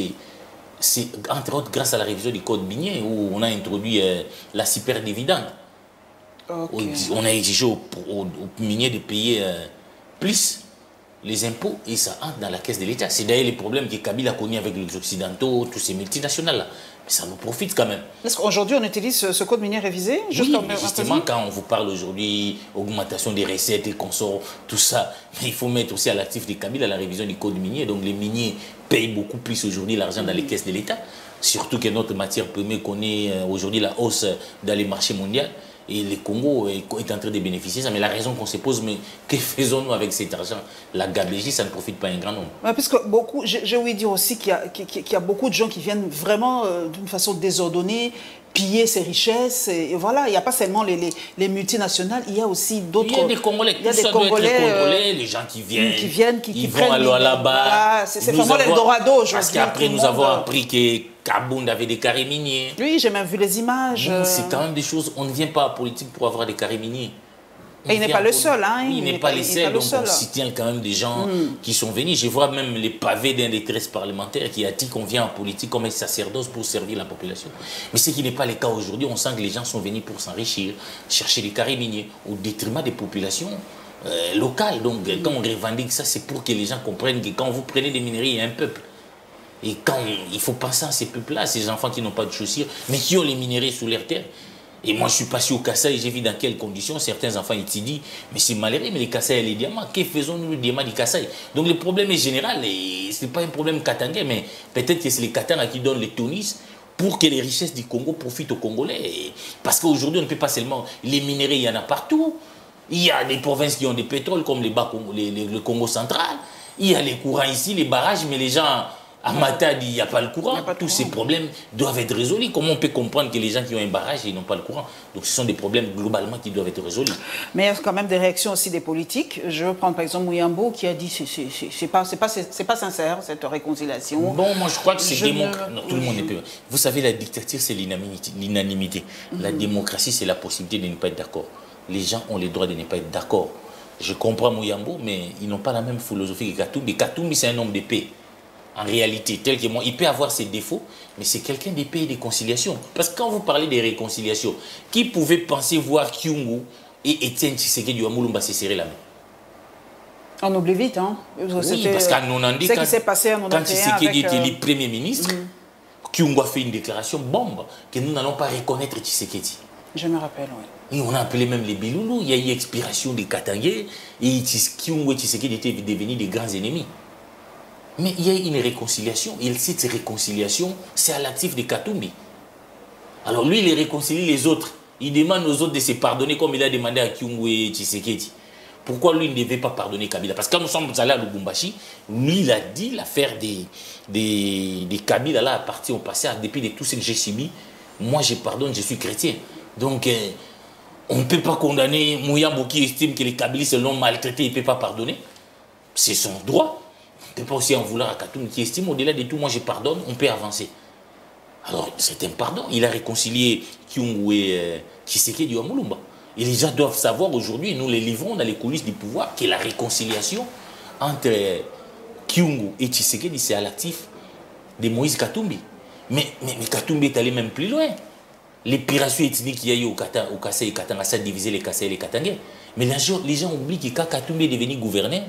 c'est entre autres grâce à la révision du code minier où on a introduit la superdividende. Okay. On a exigé aux miniers de payer plus les impôts et ça entre dans la caisse de l'État. C'est d'ailleurs les problèmes que Kabila a connus avec les Occidentaux, tous ces multinationales là. Mais ça nous profite quand même. Est-ce qu'aujourd'hui on utilise ce code minier révisé? Oui, mais justement quand on vous parle aujourd'hui, augmentation des recettes et consorts, tout ça, mais il faut mettre aussi à l'actif de Kabila la révision du code minier. Donc les miniers payent beaucoup plus aujourd'hui l'argent dans les caisses de l'État. Surtout que notre matière première connaît aujourd'hui la hausse dans les marchés mondiaux. Et le Congo est en train de bénéficier de ça. Mais la raison qu'on se pose, mais que faisons-nous avec cet argent? La gabegie, ça ne profite pas à un grand nombre. Ouais, parce que beaucoup, j'ai ouï dire aussi qu'il y a beaucoup de gens qui viennent vraiment d'une façon désordonnée piller ces richesses. Et voilà, il n'y a pas seulement les multinationales, il y a aussi d'autres... Il y a des Congolais, il y a des Congolais, les gens qui viennent, qui vont à là-bas. Voilà, c'est vraiment l'Eldorado aujourd'hui. Parce qu'après, nous avons appris que Kabound avait des carrés miniers. Oui, j'ai même vu les images. C'est quand même des choses, on ne vient pas à politique pour avoir des carrés miniers. Et il n'est pas le seul. Hein, il n'est pas le seul, donc on s'y tient quand même des gens qui sont venus. Je vois même les pavés d'un détresse parlementaire qui a dit qu'on vient en politique comme un sacerdoce pour servir la population. Mais ce qui n'est pas le cas aujourd'hui, on sent que les gens sont venus pour s'enrichir, chercher des carrés miniers au détriment des populations locales. Donc quand on revendique ça, c'est pour que les gens comprennent que quand vous prenez des minerais, il y a un peuple. Et quand il faut penser à ces peuples-là, ces enfants qui n'ont pas de chaussures, mais qui ont les minerais sous leur terre. Et moi, je suis passé au Kasaï, j'ai vu dans quelles conditions certains enfants étudient. Mais c'est malheureux, mais les Kasaï et les diamants, que faisons-nous le diamant du Kasaï? Donc le problème est général, et ce n'est pas un problème katangais, mais peut-être que c'est les Katangas qui donnent les tonis pour que les richesses du Congo profitent aux Congolais. Et parce qu'aujourd'hui, on ne peut pas seulement... Les minéraux, il y en a partout. Il y a des provinces qui ont des pétroles, comme le Congo central. Il y a les courants ici, les barrages, mais les gens... À Matadi, il n'y a pas le courant. Tous ces problèmes doivent être résolus. Comment on peut comprendre que les gens qui ont un barrage, ils n'ont pas le courant? Donc ce sont des problèmes globalement qui doivent être résolus. Mais il y a quand même des réactions aussi des politiques. Je veux prendre par exemple Mouyambo qui a dit c'est pas sincère cette réconciliation. Bon, moi je crois que c'est démocratique. Tout le monde est peu. Vous savez, la dictature, c'est l'inanimité. La démocratie, c'est la possibilité de ne pas être d'accord. Les gens ont le droit de ne pas être d'accord. Je comprends Mouyambo, mais ils n'ont pas la même philosophie que Katumbi. Katumbi, c'est un homme de paix. En réalité, tel que moi, il peut avoir ses défauts, mais c'est quelqu'un de paix et de conciliation. Parce que quand vous parlez de réconciliation, qui pouvait penser voir Kyungu et Etienne Tshisekedi du Amulumba se serrer la main? On oublie vite, hein? Oui, parce qu'en 90, quand Tshisekedi était le Premier ministre, Kyungu a fait une déclaration bombe que nous n'allons pas reconnaître Tshisekedi. Je me rappelle, oui. Et on a appelé même les Biloulou, il y a eu expiration des Katangais, et Kyungu et Tshisekedi étaient devenus des grands ennemis. Mais il y a une réconciliation. Et cette réconciliation, c'est à l'actif de Katumbi. Alors lui, il réconcilie les autres. Il demande aux autres de se pardonner comme il a demandé à Kyungu et Tshisekedi. Pourquoi lui ne devait pas pardonner Kabila? Parce que quand nous sommes allés à Lubumbashi, lui, il a dit l'affaire des Kabila là appartient au passé. Depuis de tout ce que j'ai subi, moi je pardonne, je suis chrétien. Donc on ne peut pas condamner Mouyambo qui estime que les Kabylistes l'ont maltraité, il ne peut pas pardonner. C'est son droit. On ne peut pas aussi en vouloir à Katumbi qui estime au-delà de tout, moi je pardonne, on peut avancer. Alors c'est un pardon. Il a réconcilié Kyungu et Tshisekedi du Amulumba. Et les gens doivent savoir aujourd'hui, nous les livrons dans les coulisses du pouvoir, que la réconciliation entre Kyungu et Tshisekedi, c'est à l'actif de Moïse Katumbi. Mais Katumbi est allé même plus loin. L'épiration ethnique qu'il y a eu au Kassai et Katanga, ça a divisé les Kassai et les Katangais. Mais les gens oublient que quand Katumbi est devenu gouverneur,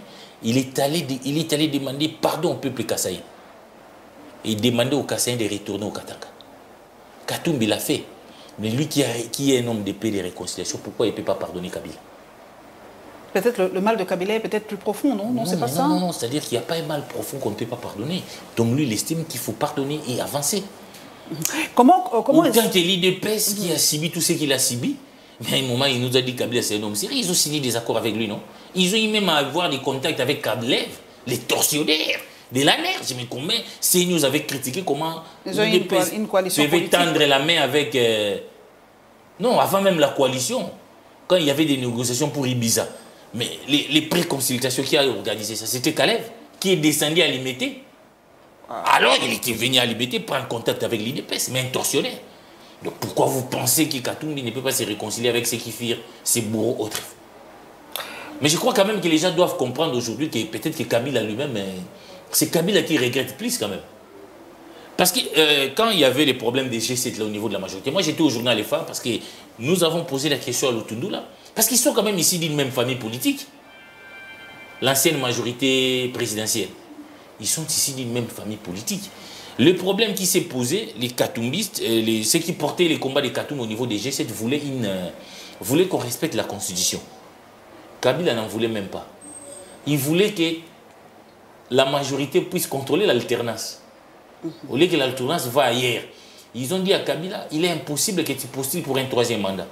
il est allé demander pardon au peuple Kassai. Et demander aux Kassaïens de retourner au Katanga. Katumbi l'a fait. Mais lui qui est un homme de paix et de réconciliation, pourquoi il ne peut pas pardonner Kabila? Peut-être le mal de Kabila est peut-être plus profond, non? Non, c'est pas ça. Non, c'est-à-dire qu'il n'y a pas un mal profond qu'on ne peut pas pardonner. Donc lui, il estime qu'il faut pardonner et avancer. Comment autant que l'IDPS qui a subi tout ce qu'il a subi, mais à un moment, il nous a dit que Kabila c'est un homme sérieux. Ils ont signé des accords avec lui, non? Ils ont eu même à avoir des contacts avec Kablev, les tortionnaires de la NER. Je me combien CNews avait critiqué comment l'IDPS devait tendre la main avec... Non, avant même la coalition, quand il y avait des négociations pour Ibiza. Mais les préconsultations qui a organisé ça, c'était Kalev qui est descendu à Limité. Alors, il était venu à Limité prendre contact avec l'IDPS, mais un tortionnaire. Donc, pourquoi vous pensez que Katumbi ne peut pas se réconcilier avec ses kifirs, ses bourreaux, autres? Mais je crois quand même que les gens doivent comprendre aujourd'hui que peut-être que Kabila lui-même, c'est Kabila qui regrette plus quand même. Parce que quand il y avait les problèmes des G7 là, au niveau de la majorité, moi j'étais au journal Les Phares parce que nous avons posé la question à Lutundu là, parce qu'ils sont quand même ici d'une même famille politique. L'ancienne majorité présidentielle. Ils sont ici d'une même famille politique. Le problème qui s'est posé, les Katumbistes, ceux qui portaient les combats des Katoum au niveau des G7 voulaient qu'on respecte la Constitution. Kabila n'en voulait même pas. Il voulait que la majorité puisse contrôler l'alternance. Au lieu que l'alternance va ailleurs. Ils ont dit à Kabila, il est impossible que tu postules pour un 3e mandat.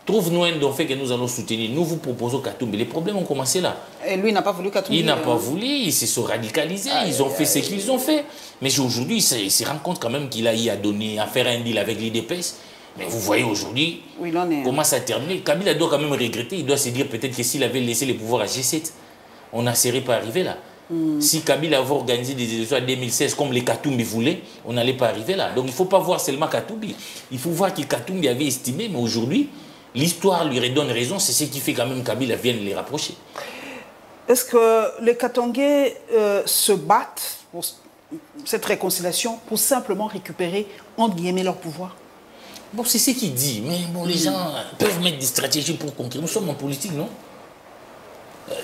Trouve-nous un dauphin que nous allons soutenir. Nous vous proposons Katumbi. Les problèmes ont commencé là. Et lui n'a pas voulu Katumbi. Il n'a pas voulu, ils se sont radicalisés, ils ont fait ce qu'ils ont fait. Mais aujourd'hui, il se rend compte quand même qu'il a eu à faire un deal avec l'IDPS. Mais vous voyez aujourd'hui comment ça a terminé. Kabila doit quand même regretter. Il doit se dire peut-être que s'il avait laissé les pouvoirs à G7, on ne serait pas arrivé là. Si Kabila avait organisé des élections en 2016 comme les Katumbi voulaient, on n'allait pas arriver là. Donc il ne faut pas voir seulement Katumbi. Il faut voir que Katumbi avait estimé, mais aujourd'hui, l'histoire lui redonne raison. C'est ce qui fait quand même Kabila vienne les rapprocher. Est-ce que les Katangais se battent pour cette réconciliation pour simplement récupérer, entre guillemets, leur pouvoir? Bon, c'est ce qu'il dit, mais bon, les gens peuvent mettre des stratégies pour conquérir. Nous sommes en politique, non?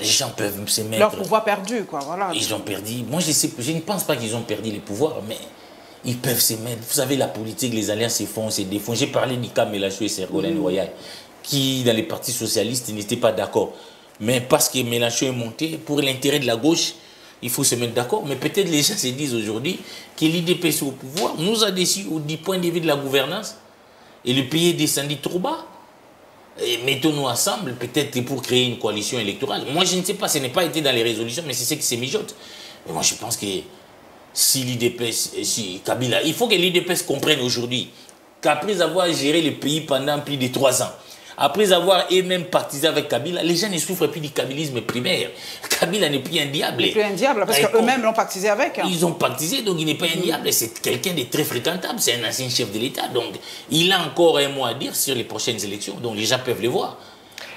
Les gens peuvent se mettre... Leur pouvoir perdu, quoi, voilà. Ils ont perdu. Moi, je ne pense pas qu'ils ont perdu les pouvoirs, mais ils peuvent se mettre... Vous savez, la politique, les alliances se font, se défont. J'ai parlé d'Ika Mélenchon et Ségolène Royal, qui, dans les partis socialistes, n'étaient pas d'accord. Mais parce que Mélenchon est monté, pour l'intérêt de la gauche, il faut se mettre d'accord. Mais peut-être les gens se disent aujourd'hui que l'IDPS au pouvoir nous a déçus du point de vue de la gouvernance. Et le pays est descendu trop bas. Et mettons-nous ensemble, peut-être pour créer une coalition électorale. Moi, je ne sais pas, ce n'est pas été dans les résolutions, mais c'est ce qui se mijote. Mais moi, je pense que si l'IDPS, si Kabila, il faut que l'IDPS comprenne aujourd'hui qu'après avoir géré le pays pendant plus de 3 ans, après avoir eux-mêmes partisé avec Kabila, les gens ne souffrent plus du kabylisme primaire. Kabila n'est plus un diable. Il n'est plus un diable, parce qu'eux-mêmes l'ont partisé avec. Ils ont partisé, donc il n'est pas un diable. C'est quelqu'un de très fréquentable. C'est un ancien chef de l'État. Donc il a encore un mot à dire sur les prochaines élections. Donc les gens peuvent le voir.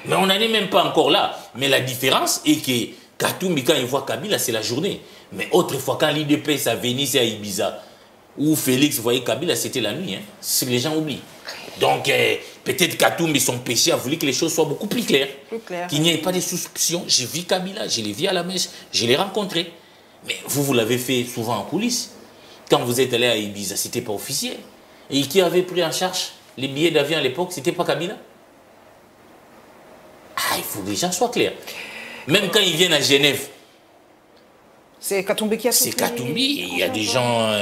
Mais on n'en est même pas encore là. Mais la différence est que Katumbi, quand il voit Kabila, c'est la journée. Mais autrefois, quand l'IDPS a venu à Ibiza, où Félix voyait Kabila, c'était la nuit. Hein. C'est ce que les gens oublient. Donc, peut-être Katumbi, son péché, a voulu que les choses soient beaucoup plus claires. Qu'il n'y ait pas de suspicions. J'ai vu Kabila, je l'ai vu à la messe, je l'ai rencontré. Mais vous l'avez fait souvent en coulisses. Quand vous êtes allé à Ibiza, ce n'était pas officiel. Et qui avait pris en charge les billets d'avion à l'époque, ce n'était pas Kabila. Ah, il faut que les gens soient clairs. Même quand ils viennent à Genève. C'est Katumbi qui a tout. C'est Katumbi. Il y a des gens...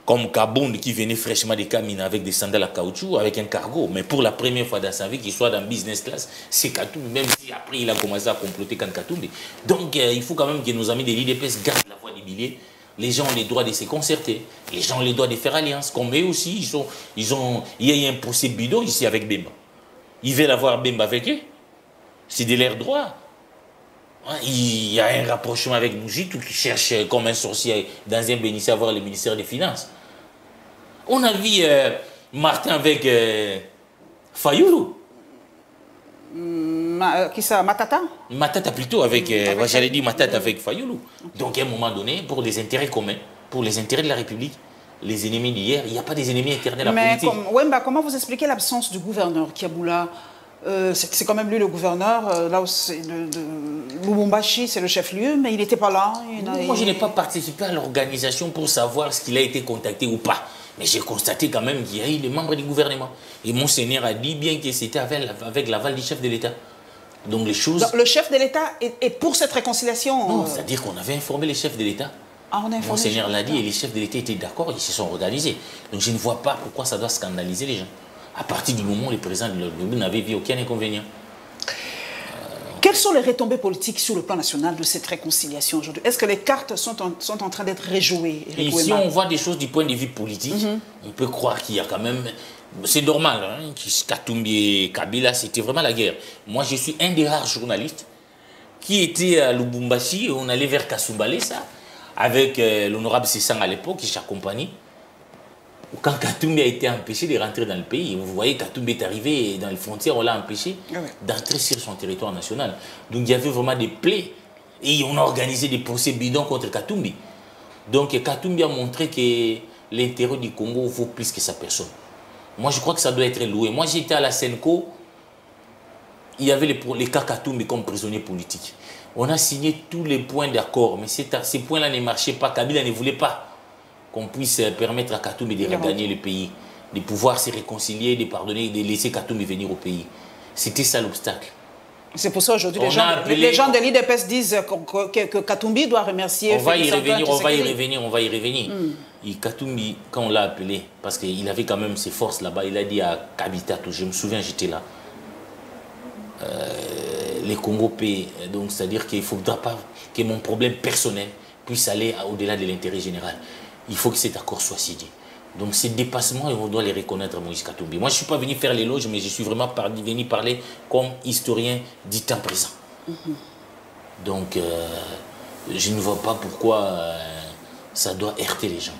comme Kabound qui venait fraîchement des Kamines avec des sandales à caoutchouc, avec un cargo. Mais pour la première fois dans sa vie, qu'il soit dans business class, c'est Katumbi, même si après il a commencé à comploter quand Katumbi. Donc il faut quand même que nos amis de l'IDPS gardent la voie des billets. Les gens ont les droits de se concerter. Les gens ont les droits de faire alliance. Comme eux aussi, il y a un procès bidon ici avec Bemba. Ils veulent avoir Bemba avec eux. C'est de leur droit. Il y a un rapprochement avec Bougitou qui cherche comme un sorcier dans un bénitier à voir le ministère des Finances. On a vu Martin avec Fayoulou. Qui ça, Matata? Matata plutôt, avec, j'allais dire Matata avec Fayoulou. Donc à un moment donné, pour les intérêts communs, pour les intérêts de la République, les ennemis d'hier, il n'y a pas des ennemis éternels à la politique. Mais comment vous expliquez l'absence du gouverneur Kiaboula? C'est quand même lui le gouverneur, là où Lubumbashi c'est le chef-lieu, mais il n'était pas là. Moi je n'ai pas participé à l'organisation pour savoir s'il a été contacté ou pas. Mais j'ai constaté quand même qu'il y a eu les membres du gouvernement. Et Monseigneur a dit bien que c'était avec l'aval du chef de l'État. Donc les choses... Donc, le chef de l'État est pour cette réconciliation? Non, c'est-à-dire qu'on avait informé les chefs de l'État. Monseigneur l'a dit et les chefs de l'État étaient d'accord, ils se sont organisés. Donc je ne vois pas pourquoi ça doit scandaliser les gens. À partir du moment où le président de l'Union n'avait vu aucun inconvénient. Quelles sont les retombées politiques sur le plan national de cette réconciliation aujourd'hui? Est-ce que les cartes sont en train d'être rejouées? Et si on voit des choses du point de vue politique, on peut croire qu'il y a quand même... C'est normal, hein, Katumbi et Kabila, c'était vraiment la guerre. Moi, je suis un des rares journalistes qui était à Lubumbashi et on allait vers Kasumbalesa. avec l'honorable Sessang à l'époque, qui j'accompagnais. Quand Katumbi a été empêché de rentrer dans le pays, vous voyez, Katumbi est arrivé dans les frontières, on l'a empêché d'entrer sur son territoire national. Donc il y avait vraiment des plaies. Et on a organisé des procès bidons contre Katumbi. Donc Katumbi a montré que l'intérêt du Congo vaut plus que sa personne. Moi, je crois que ça doit être loué. Moi, j'étais à la Senco, il y avait les cas Katumbi comme prisonnier politique. On a signé tous les points d'accord, mais ces points-là ne marchaient pas. Kabila ne voulait pas qu'on puisse permettre à Katumbi de regagner le pays, de pouvoir se réconcilier, de pardonner, de laisser Katumbi venir au pays. C'était ça l'obstacle. C'est pour ça aujourd'hui, les gens de l'IDPS disent que Katumbi doit remercier. On va y revenir. Et Katumbi, quand on l'a appelé, parce qu'il avait quand même ses forces là-bas, il a dit à Kabitato, je me souviens, j'étais là, les Congo paient, donc c'est-à-dire qu'il ne faudra pas que mon problème personnel puisse aller au-delà de l'intérêt général. Il faut que cet accord soit signé. Donc ces dépassements, on doit les reconnaître à Moïse Katumbi. Moi, je ne suis pas venu faire l'éloge, mais je suis vraiment venu parler comme historien du temps présent. Donc, je ne vois pas pourquoi ça doit heurter les gens.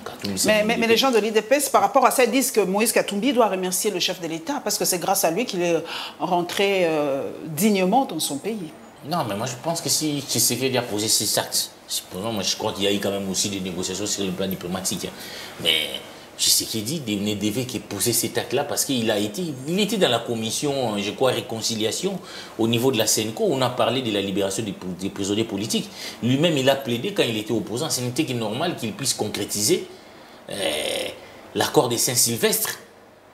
Mais les gens de l'IDPS, par rapport à ça, ils disent que Moïse Katumbi doit remercier le chef de l'État parce que c'est grâce à lui qu'il est rentré dignement dans son pays. Non, mais moi, je pense que si Tshisekedi a posé ses actes, moi, je crois qu'il y a eu quand même aussi des négociations sur le plan diplomatique. Mais Tshisekedi ne devait que poser cet acte-là parce qu'il était dans la commission, je crois, réconciliation au niveau de la Senco. On a parlé de la libération des prisonniers politiques. Lui-même, il a plaidé quand il était opposant. Ce n'était que normal qu'il puisse concrétiser l'accord de Saint-Sylvestre,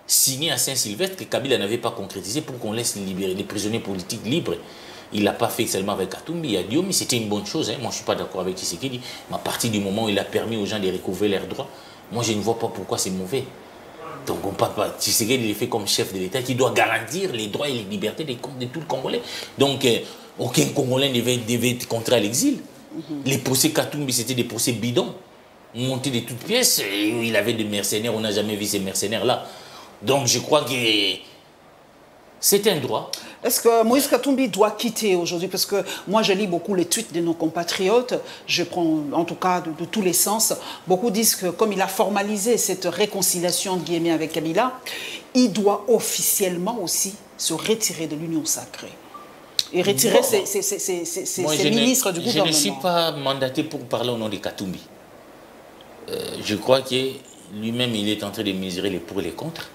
signé à Saint-Sylvestre, que Kabila n'avait pas concrétisé pour qu'on laisse libérer les prisonniers politiques libres. Il ne l'a pas fait seulement avec Katumbi, il a dit, mais c'était une bonne chose. Moi, je ne suis pas d'accord avec Tshisekedi. Mais à partir du moment où il a permis aux gens de recouvrer leurs droits, moi, je ne vois pas pourquoi c'est mauvais. Donc, on ne parle pas. Tshisekedi, il est fait comme chef de l'État qui doit garantir les droits et les libertés de tout le Congolais. Donc, aucun Congolais devait être contraint à l'exil. Les procès Katumbi, c'était des procès bidons, montés de toutes pièces. Il avait des mercenaires, on n'a jamais vu ces mercenaires-là. Donc, je crois que c'est un droit. Est-ce que Moïse Katumbi doit quitter aujourd'hui? Parce que moi, je lis beaucoup les tweets de nos compatriotes. Je prends, en tout cas, de tous les sens. Beaucoup disent que comme il a formalisé cette réconciliation de Guillemets avec Kabila, il doit officiellement aussi se retirer de l'Union sacrée. Et retirer ses ministres du gouvernement. Je ne suis pas mandaté pour parler au nom de Katumbi. Je crois que lui-même, il est en train de mesurer les pour et les contre.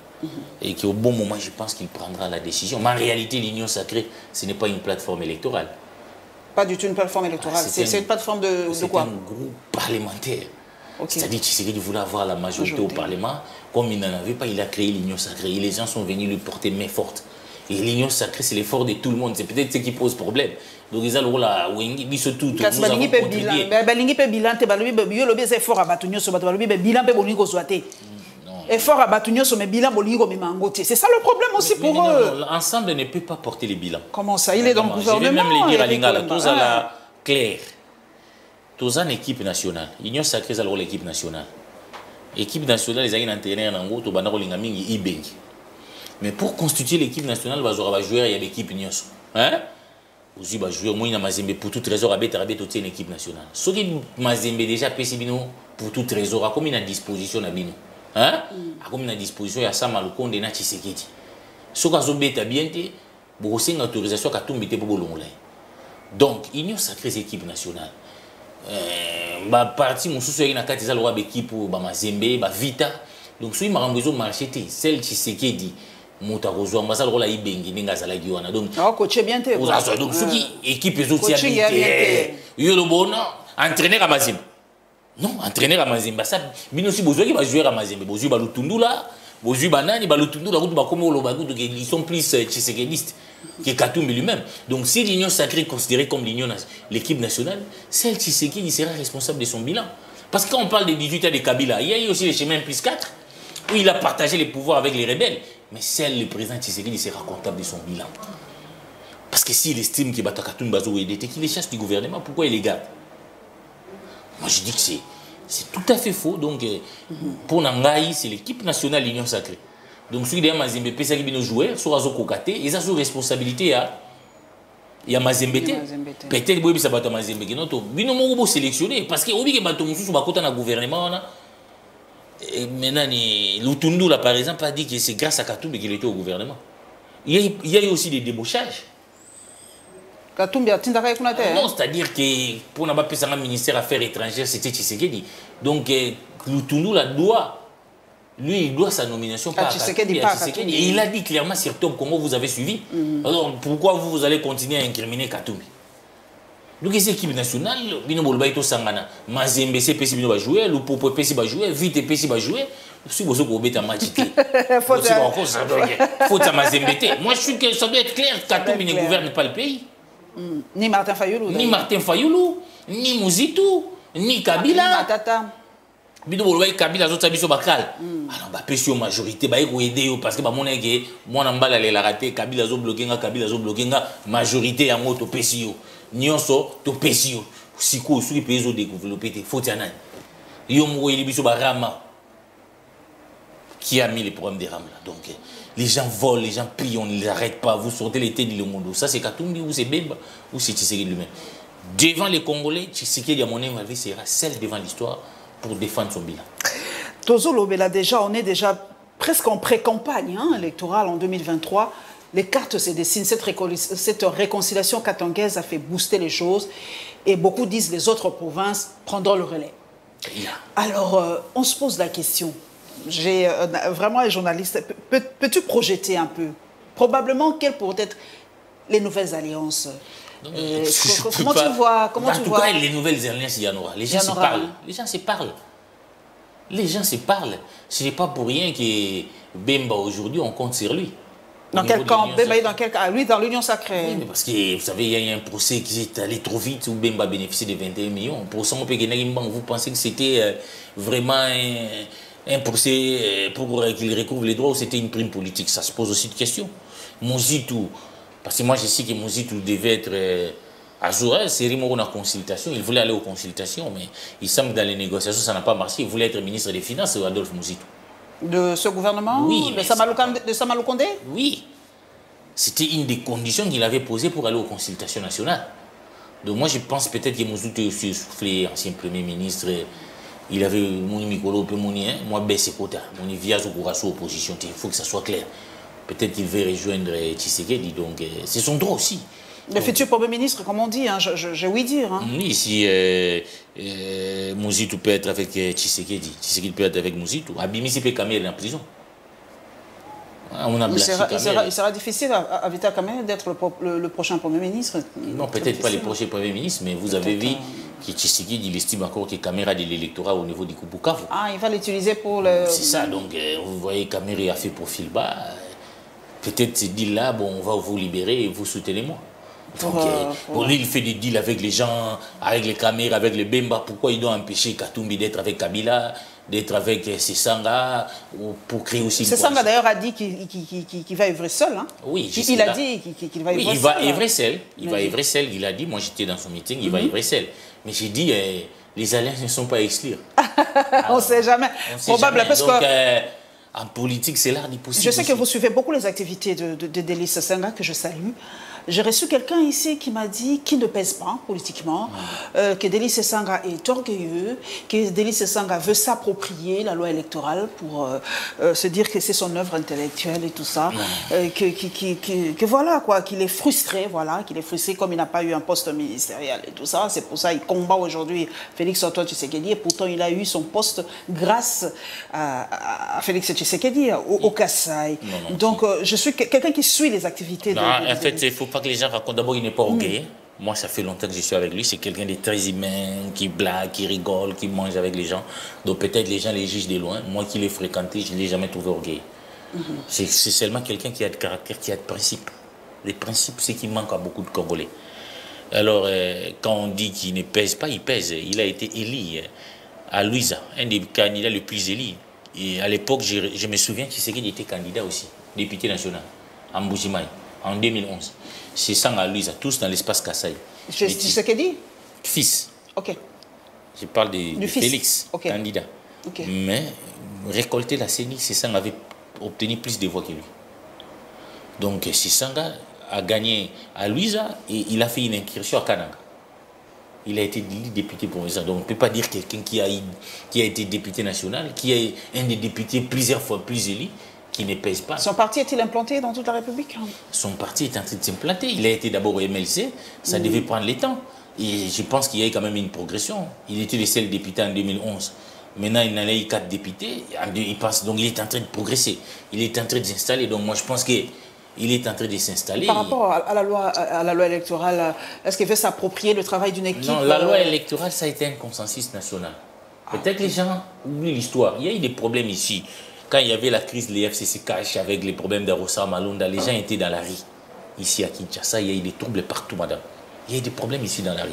Et qu'au bon moment, je pense qu'il prendra la décision. Mais en réalité, l'Union sacrée, ce n'est pas une plateforme électorale. Pas du tout une plateforme électorale. C'est une plateforme de quoi? C'est un groupe parlementaire. C'est-à-dire qu'il voulait avoir la majorité au Parlement. Comme il n'en avait pas, il a créé l'Union sacrée. Et les gens sont venus lui porter main forte. Et l'Union sacrée, c'est l'effort de tout le monde. C'est peut-être ce qui pose problème. Donc, ils ont là, ils sont tous. Effort à Batunio sur mes bilans boligo mais mangotier. C'est ça le problème aussi pour eux. L'ensemble ne peut pas porter les bilans. Comment ça? Il est dans le gouvernement. Je vais même les dire à Lingala. Tous à la claire. Tous en équipe nationale. L'Union sacrée, c'est l'équipe nationale. L'équipe nationale, les aïens entraînés en Angoto, Banaro Lingaming et Ibengi. Mais pour constituer l'équipe nationale, il va jouer il y a l'équipe Union. Hein? Aussi, va jouer moi, il y a Mazembe pour tout trésor à Bétarabé, toute une équipe nationale. Ce qui Mazembe déjà PCBino pour tout trésor, à combien de disposition à Bino? Hein? Comme une disposition, il y a ça Maloukonde et Tshisekedi. Ce qui est bien, c'est une autorisation qui a tout mis pour Bolongolais. Donc, l'Union sacrée, c'est l'équipe nationale. Parti, mon souci, il y a une équipe pour Mazembe, Vita. Donc, si je suis marché, celle Tshisekedi, Moutarozo, Mbasal Rola Ibengi, Nengazala Guiwana. Donc, coaché bien. Donc, ce qui équipe les autres, il y a le bon entraîneur à Mazembe. Non, entraîneur à Mazembe, ça, bien aussi, besoin qui va jouer à Mazembe, besoin de Balutundu là, besoin de Banani, Balutundu là, ils sont plus tshisekidistes que Katumbi lui-même. Donc, si l'Union sacrée est considérée comme l'équipe nationale, celle Tshisekedi sera responsable de son bilan. Parce que quand on parle des 18 ans de Kabila, il y a eu aussi les chemins plus 4, où il a partagé les pouvoirs avec les rebelles. Mais celle, le président Tshisekedi sera comptable de son bilan. Parce que s'il estime que Katumbi va aider, qu'il les chasse du gouvernement, pourquoi il les garde? Moi, je dis que c'est tout à fait faux. Donc, pour Nangaï, c'est l'équipe nationale de l'Union sacrée. Donc, ceux qui ont Mazembe, ceux qui ont joué, sont à Zokokate, ils ont une responsabilité à Il y a Mazembete. Peut-être que ça va être Mazembete. Non, bino mo sélectionner parce que obi que bato mususu bakota na gouvernement na. Maintenant Lutundu là par exemple a dit que c'est grâce à Katumbi qu'il était au gouvernement. Il y a eu aussi des débauchages. Katumbi a tindaka kuna te. Non, c'est-à-dire que pour n'avoir pas un ministère affaires étrangères c'était Tshisekedi. Donc Lutundu là lui, il doit sa nomination par Tshisekedi. Et il a dit clairement sur Tom comment vous avez suivi. Alors pourquoi vous allez continuer à incriminer Katumbi? Donc les équipes nationales, Bino Bolbaito Sangana, Mazembe CPC va jouer, le Popo PC va jouer, Vite PC va jouer. Si vous avez un match, faut à Mazembe. Moi je suis que ça doit être clair, Katumbi ne gouverne pas le pays. Ni Martin Fayoulou. Ni Martin Fayoulou, ni Mouzitou, ni Kabila. Matata. Bino Bolbaï Kabila zota biso bakal. Alors ba pesi majorité ba eko aider parce que ba mona ke mona mbala le la raté Kabila zo bloquer nga majorité ya moto pesi yo. Nyonso to pesi yo. Siko soki pays zo développer te faut tiana. Yo mo eli biso ba rama. Qui a mis les problèmes des rames là. Donc les gens volent, les gens pillent, on ne les arrête pas, vous sortez les têtes du monde. Ça c'est Katumbi ou c'est Bemba ou c'est Tshisekedi lui-même. Devant les Congolais, Tshisekedi à mon avis sera celle devant l'histoire pour défendre son bilan. Tozo Lobela, déjà, on est déjà presque en pré-campagne électorale en 2023. Les cartes se dessinent. Cette réconciliation katangaise a fait booster les choses. Et beaucoup disent que les autres provinces prendront le relais. Alors, on se pose la question. J'ai vraiment un journaliste. Peux-tu projeter un peu? Probablement, quelles pourraient être les nouvelles alliances? Comment tu vois? En tout cas, les nouvelles alliances, il y en aura. Les gens se parlent. Les gens se parlent. Les gens se parlent. Ce n'est pas pour rien que Bemba, aujourd'hui, on compte sur lui. Dans quel camp? Bemba est dans quel camp? Lui, dans l'Union sacrée. Oui, mais parce que, vous savez, il y a un procès qui est allé trop vite où Bemba bénéficiait de 21 millions. Pour ça, vous pensez que c'était vraiment un procès pour qu'il recouvre les droits ou c'était une prime politique? Ça se pose aussi de questions. Mouzitou, parce que moi, je sais que Mouzitou devait être à Zoura, c'est Rimo en consultation. Il voulait aller aux consultations, mais il semble que dans les négociations, ça n'a pas marché. Il voulait être ministre des Finances, Adolphe Mouzitou. De ce gouvernement? Oui. De Samalou Kondé? Oui. C'était une des conditions qu'il avait posées pour aller aux consultations nationales. Donc moi, je pense peut-être que Mouzitou est aussi soufflé, ancien Premier ministre. Il avait mon Mikolo, moi, baissé quota. Mon Viaz au opposition. Il faut que ça soit clair. Peut-être qu'il veut rejoindre Tshisekedi, donc c'est son droit aussi. Le futur Premier ministre, comme on dit, j'ai ouï dire. Oui, si Mouzitou peut être avec Tshisekedi, Tshisekedi peut être avec Mouzitou, Abimisi peut Kamel est en prison. On a il sera difficile à Vital Kamel d'être le prochain Premier ministre. Non, peut-être pas le prochain Premier ministre, mais vous avez vu que Tshisekedi, il estime encore que Kamel a de l'électorat au niveau du Bukavu. Ah, il va l'utiliser pour le... C'est ça, donc vous voyez Kamel a fait profil bas. Peut-être ce deal-là, bon, on va vous libérer et vous soutenez-moi. Donc, pour lui, il fait des deals avec les gens, avec les caméras, avec les Bemba. Pourquoi il doit empêcher Katumbi d'être avec Kabila, d'être avec Sessanga, pour créer aussi une Sessanga d'ailleurs a dit qu'il va œuvrer seul. Hein. Oui, il a dit qu'il va œuvrer seul. Oui, il va œuvrer seul. Il va œuvrer seul. Il a dit, moi j'étais dans son meeting, il va œuvrer seul. Mais j'ai dit, les alliances ne sont pas à exclure. On ne sait jamais. Probable, parce donc, en politique, c'est l'art du possible. Je sais que vous suivez beaucoup les activités de Deli Sessanga, que je salue. J'ai reçu quelqu'un ici qui m'a dit qu'il ne pèse pas politiquement, que Deli Sessanga est orgueilleux, que Deli Sessanga veut s'approprier la loi électorale pour se dire que c'est son œuvre intellectuelle et tout ça, que voilà quoi, qu'il est frustré, voilà, qu'il est frustré comme il n'a pas eu un poste ministériel et tout ça. C'est pour ça qu'il combat aujourd'hui Félix Antoine Tshisekedi et pourtant il a eu son poste grâce à Félix Tshisekedi au Kassai. Donc je suis quelqu'un qui suit les activités de en fait, il faut pas que les gens racontent. D'abord, il n'est pas orgueilleux. Moi, ça fait longtemps que je suis avec lui. C'est quelqu'un de très humain, qui blague, qui rigole, qui mange avec les gens. Donc peut-être les gens les jugent de loin. Moi qui l'ai fréquenté, je ne l'ai jamais trouvé orgueilleux. C'est seulement quelqu'un qui a de caractère, qui a de principes. Les principes, c'est qui manque à beaucoup de Congolais. Alors, quand on dit qu'il ne pèse pas, il pèse. Il a été élu à Louisa, un des candidats les plus élus. Et à l'époque, je me souviens qu'il était candidat aussi, député national, en Mbujimaï, en 2011. C'est sans à Louisa, tous dans l'espace Kassai. Tshisekedi? Fils. Ok. Je parle de Félix, candidat. Okay. Mais récolter la CENI, Sessanga avait obtenu plus de voix que lui. Donc Sessanga a gagné à Louisa et il a fait une incursion à Kananga. Il a été député provincial. Donc on ne peut pas dire quelqu'un qui a été député national, qui est un des députés plusieurs fois plus élu, qui ne pèse pas. Son parti est-il implanté dans toute la République? Son parti est en train de s'implanter. Il a été d'abord au MLC, ça devait prendre le temps. Et je pense qu'il y a eu quand même une progression. Il était le seul député en 2011. Maintenant, il en a eu 4 députés. Donc il est en train de progresser. Il est en train de s'installer. Donc moi, je pense qu'il est en train de s'installer. Par rapport à la loi électorale, est-ce qu'il veut s'approprier le travail d'une équipe? Non, la loi électorale, ça a été un consensus national. Peut-être que les gens oublient l'histoire. Il y a eu des problèmes ici. Quand il y avait la crise de l'EFCC avec les problèmes d'Arossa Malonda, les gens étaient dans la rue. Ici à Kinshasa, il y a eu des troubles partout, madame. Il y a eu des problèmes ici dans la rue.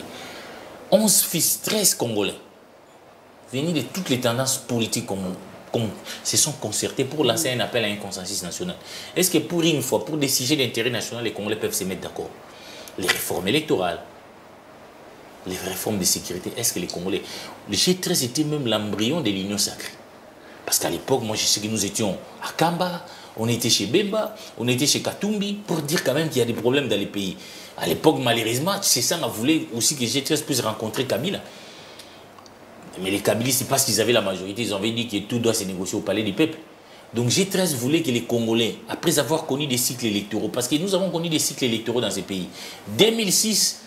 11 fils, 13 Congolais, venus de toutes les tendances politiques se sont concertés pour lancer un appel à un consensus national. Est-ce que pour une fois, pour des sujets d'intérêt national, les Congolais peuvent se mettre d'accord? Les réformes électorales, les réformes de sécurité, est-ce que les Congolais... Le G13 était même l'embryon de l'Union sacrée. Parce qu'à l'époque, moi je sais que nous étions à Kamba, on était chez Bemba, on était chez Katumbi, pour dire quand même qu'il y a des problèmes dans les pays. À l'époque, malheureusement, c'est ça, on voulait aussi que G13 puisse rencontrer Kabila. Mais les Kabilistes, parce qu'ils avaient la majorité, ils avaient dit que tout doit se négocier au palais du peuple. Donc G13 voulait que les Congolais, après avoir connu des cycles électoraux, parce que nous avons connu des cycles électoraux dans ces pays, 2006,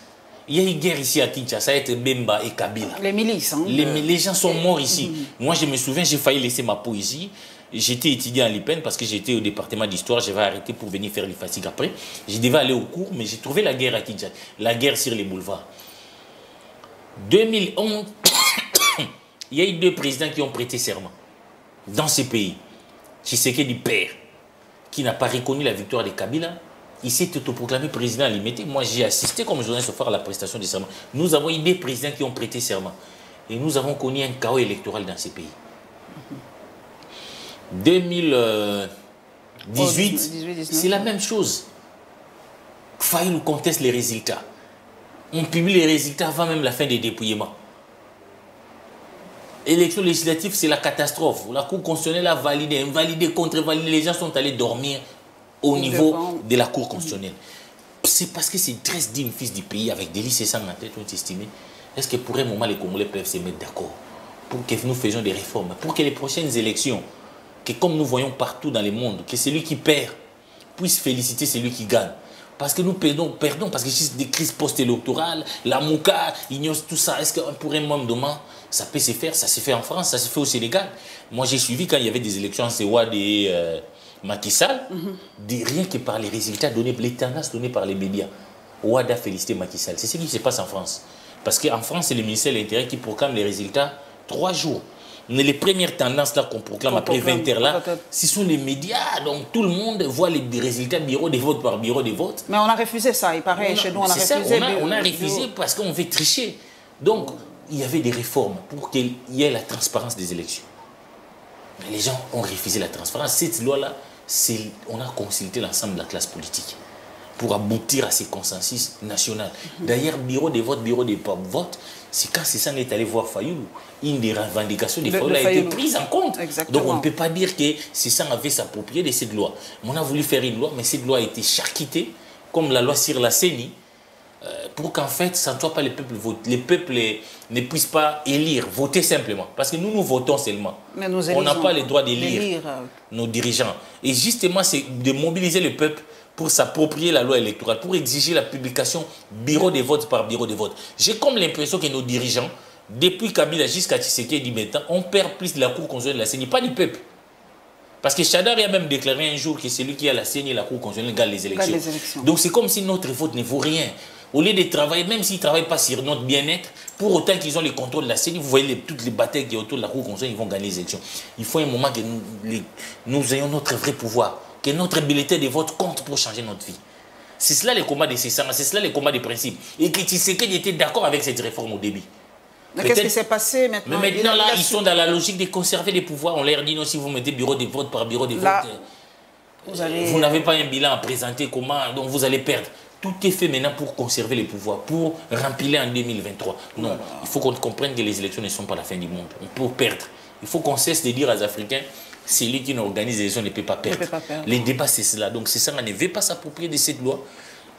il y a eu guerre ici à Kinshasa entre Bemba et Kabila. Les milices. Hein, les gens sont morts ici. Moi, je me souviens, j'ai failli laisser ma peau ici. J'étais étudiant à l'IPEN parce que j'étais au département d'histoire. J'avais arrêté pour venir faire les fatigues après. Je devais aller au cours, mais j'ai trouvé la guerre à Kinshasa. La guerre sur les boulevards. 2011, il y a eu 2 présidents qui ont prêté serment dans ces pays. Tshisekedi père, qui n'a pas reconnu la victoire de Kabila. Il s'est autoproclamé président à l'immédiat. Moi, j'ai assisté comme journaliste à la prestation des serments. Nous avons eu des présidents qui ont prêté serment. Et nous avons connu un chaos électoral dans ces pays. 2018, c'est la même chose. Fayou conteste les résultats. On publie les résultats avant même la fin des dépouillements. Élection législative, c'est la catastrophe. La Cour constitutionnelle a validé, invalidé, contre-validé. Les gens sont allés dormir au niveau de la Cour constitutionnelle. C'est parce que c'est 13 dignes fils du pays avec des listes sans en tête ont estimé. Est-ce que pour un moment les Congolais peuvent se mettre d'accord pour que nous faisions des réformes, pour que les prochaines élections, que comme nous voyons partout dans le monde, que celui qui perd puisse féliciter celui qui gagne. Parce que nous perdons parce que c'est des crises post-électorales, la Mouka, tout ça. Est-ce que pour un moment demain, ça peut se faire? Ça se fait en France, ça se fait au Sénégal. Moi, j'ai suivi quand il y avait des élections en Sewad et Macky Sall, rien que par les résultats donnés, les tendances données par les médias. Ouad a félicité Macky Sall. C'est ce qui se passe en France. Parce qu'en France, c'est le ministère de l'Intérieur qui proclame les résultats 3 jours. Mais les premières tendances là qu'on proclame après 20 heures là, ce sont les médias. Donc tout le monde voit les résultats bureau de vote par bureau de vote. Mais on a refusé ça, il paraît. Chez nous, on a refusé. On a refusé parce qu'on veut tricher. Donc il y avait des réformes pour qu'il y ait la transparence des élections. Mais les gens ont refusé la transparence. Cette loi-là, on a consulté l'ensemble de la classe politique pour aboutir à ces consensus nationaux. D'ailleurs, bureau de vote, c'est quand c'est ça qu'on est allé voir Fayoulou. Une des revendications de Fayoulou a été prise en compte. Exactement. Donc on ne peut pas dire que c'est ça avait s'approprier de cette loi. On a voulu faire une loi, mais cette loi a été charcutée, comme la loi sur la CENI, pour qu'en fait, ça ne soit pas les peuples votent. Les peuples ne puissent pas élire, voter simplement. Parce que nous votons seulement. Mais nous on n'a pas le droit d'élire nos dirigeants. Et justement, c'est de mobiliser le peuple pour s'approprier la loi électorale, pour exiger la publication bureau de vote par bureau de vote. J'ai comme l'impression que nos dirigeants, depuis Kabila jusqu'à Tshisekedi maintenant, on perd plus de la Cour constitutionnelle de la CENI, pas du peuple. Parce que Chadar a même déclaré un jour que celui qui a la CENI et la Cour constitutionnelle gagne les élections. Donc c'est comme si notre vote ne vaut rien. Au lieu de travailler, même s'ils ne travaillent pas sur notre bien-être, pour autant qu'ils ont le contrôle de la CENI, vous voyez toutes les batailles qui sont autour de la Cour constitutionnelle, ils vont gagner les élections. Il faut un moment que nous ayons notre vrai pouvoir, que notre bulletin de vote compte pour changer notre vie. C'est cela le combat de César, c'est cela le combat des principes. Et que Tshisekedi était d'accord avec cette réforme au début. Mais qu'est-ce qui s'est passé maintenant? Mais maintenant, là, ils sont dans la logique de conserver les pouvoirs. On leur dit non, si vous mettez bureau de vote par bureau de vote, vous n'avez pas un bilan à présenter, comment, donc vous allez perdre. Tout est fait maintenant pour conserver les pouvoirs, pour remplir en 2023. Non, il faut qu'on comprenne que les élections ne sont pas la fin du monde. On peut perdre. Il faut qu'on cesse de dire aux Africains, celui qui organise les élections ne peut pas perdre. Les débats, c'est cela. Donc c'est ça, on ne veut pas s'approprier de cette loi.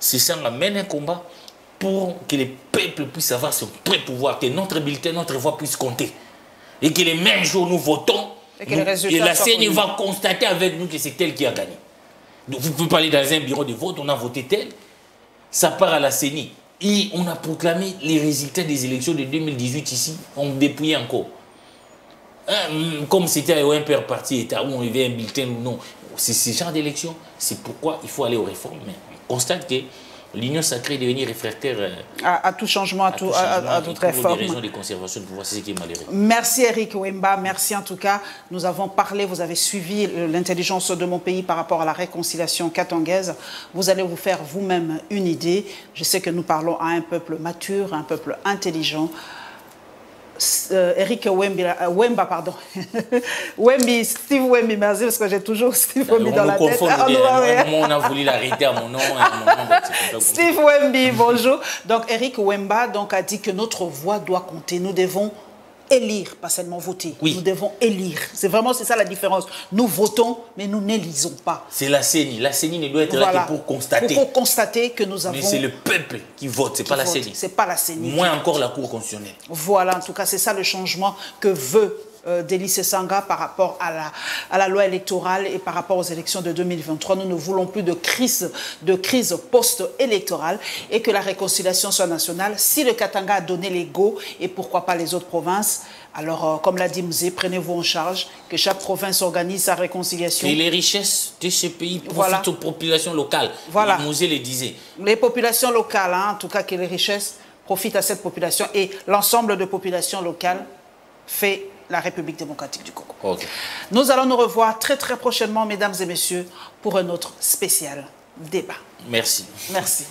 C'est ça, on amène un combat pour que les peuples puissent avoir ce vrai pouvoir, que notre bulletin, notre voix puisse compter. Et que les mêmes jours nous votons, et la CENI va constater avec nous que c'est elle qui a gagné. Donc vous pouvez parler dans un bureau de vote, on a voté tel, ça part à la CENI. Et on a proclamé les résultats des élections de 2018 ici, on dépouillait encore. Comme c'était un père parti État où on avait un bulletin ou non. C'est ce genre d'élection, c'est pourquoi il faut aller aux réformes. Mais on constate que l'Union sacrée est devenue réfractaire à tout changement, à toute réforme. Pour des raisons de conservation de pouvoir, c'est ce qui est malheureux. Merci Eric Wemba, merci en tout cas. Nous avons parlé, vous avez suivi l'intelligence de mon pays par rapport à la réconciliation katangaise. Vous allez vous faire vous-même une idée. Je sais que nous parlons à un peuple mature, un peuple intelligent. Eric Wemba, pardon. Wemby, Steve Wemby, merci parce que j'ai toujours Steve Wemby dans la tête. On a voulu l'arrêter à mon nom. Steve Wemby, bonjour. Donc Eric Wemba a dit que notre voix doit compter. Nous devons élire, pas seulement voter. Oui. Nous devons élire. C'est ça la différence. Nous votons, mais nous n'élisons pas. C'est la CENI. La CENI ne doit être là que pour constater. Pour constater que nous avons... Mais c'est le peuple qui vote, c'est pas la CENI. C'est pas la CENI. Moins encore la Cour constitutionnelle. Voilà, en tout cas, c'est ça le changement que veut Délice Sanga par rapport à la loi électorale et par rapport aux élections de 2023. Nous ne voulons plus de crise post-électorale et que la réconciliation soit nationale. Si le Katanga a donné les go et pourquoi pas les autres provinces, alors comme l'a dit Mzé, prenez-vous en charge, que chaque province organise sa réconciliation. Et les richesses de ce pays profitent aux populations locales. Voilà. Mzé le disait. Les populations locales, en tout cas que les richesses profitent à cette population et l'ensemble de populations locales fait la République démocratique du Congo. Okay. Nous allons nous revoir très très prochainement, mesdames et messieurs, pour un autre spécial débat. Merci. Merci.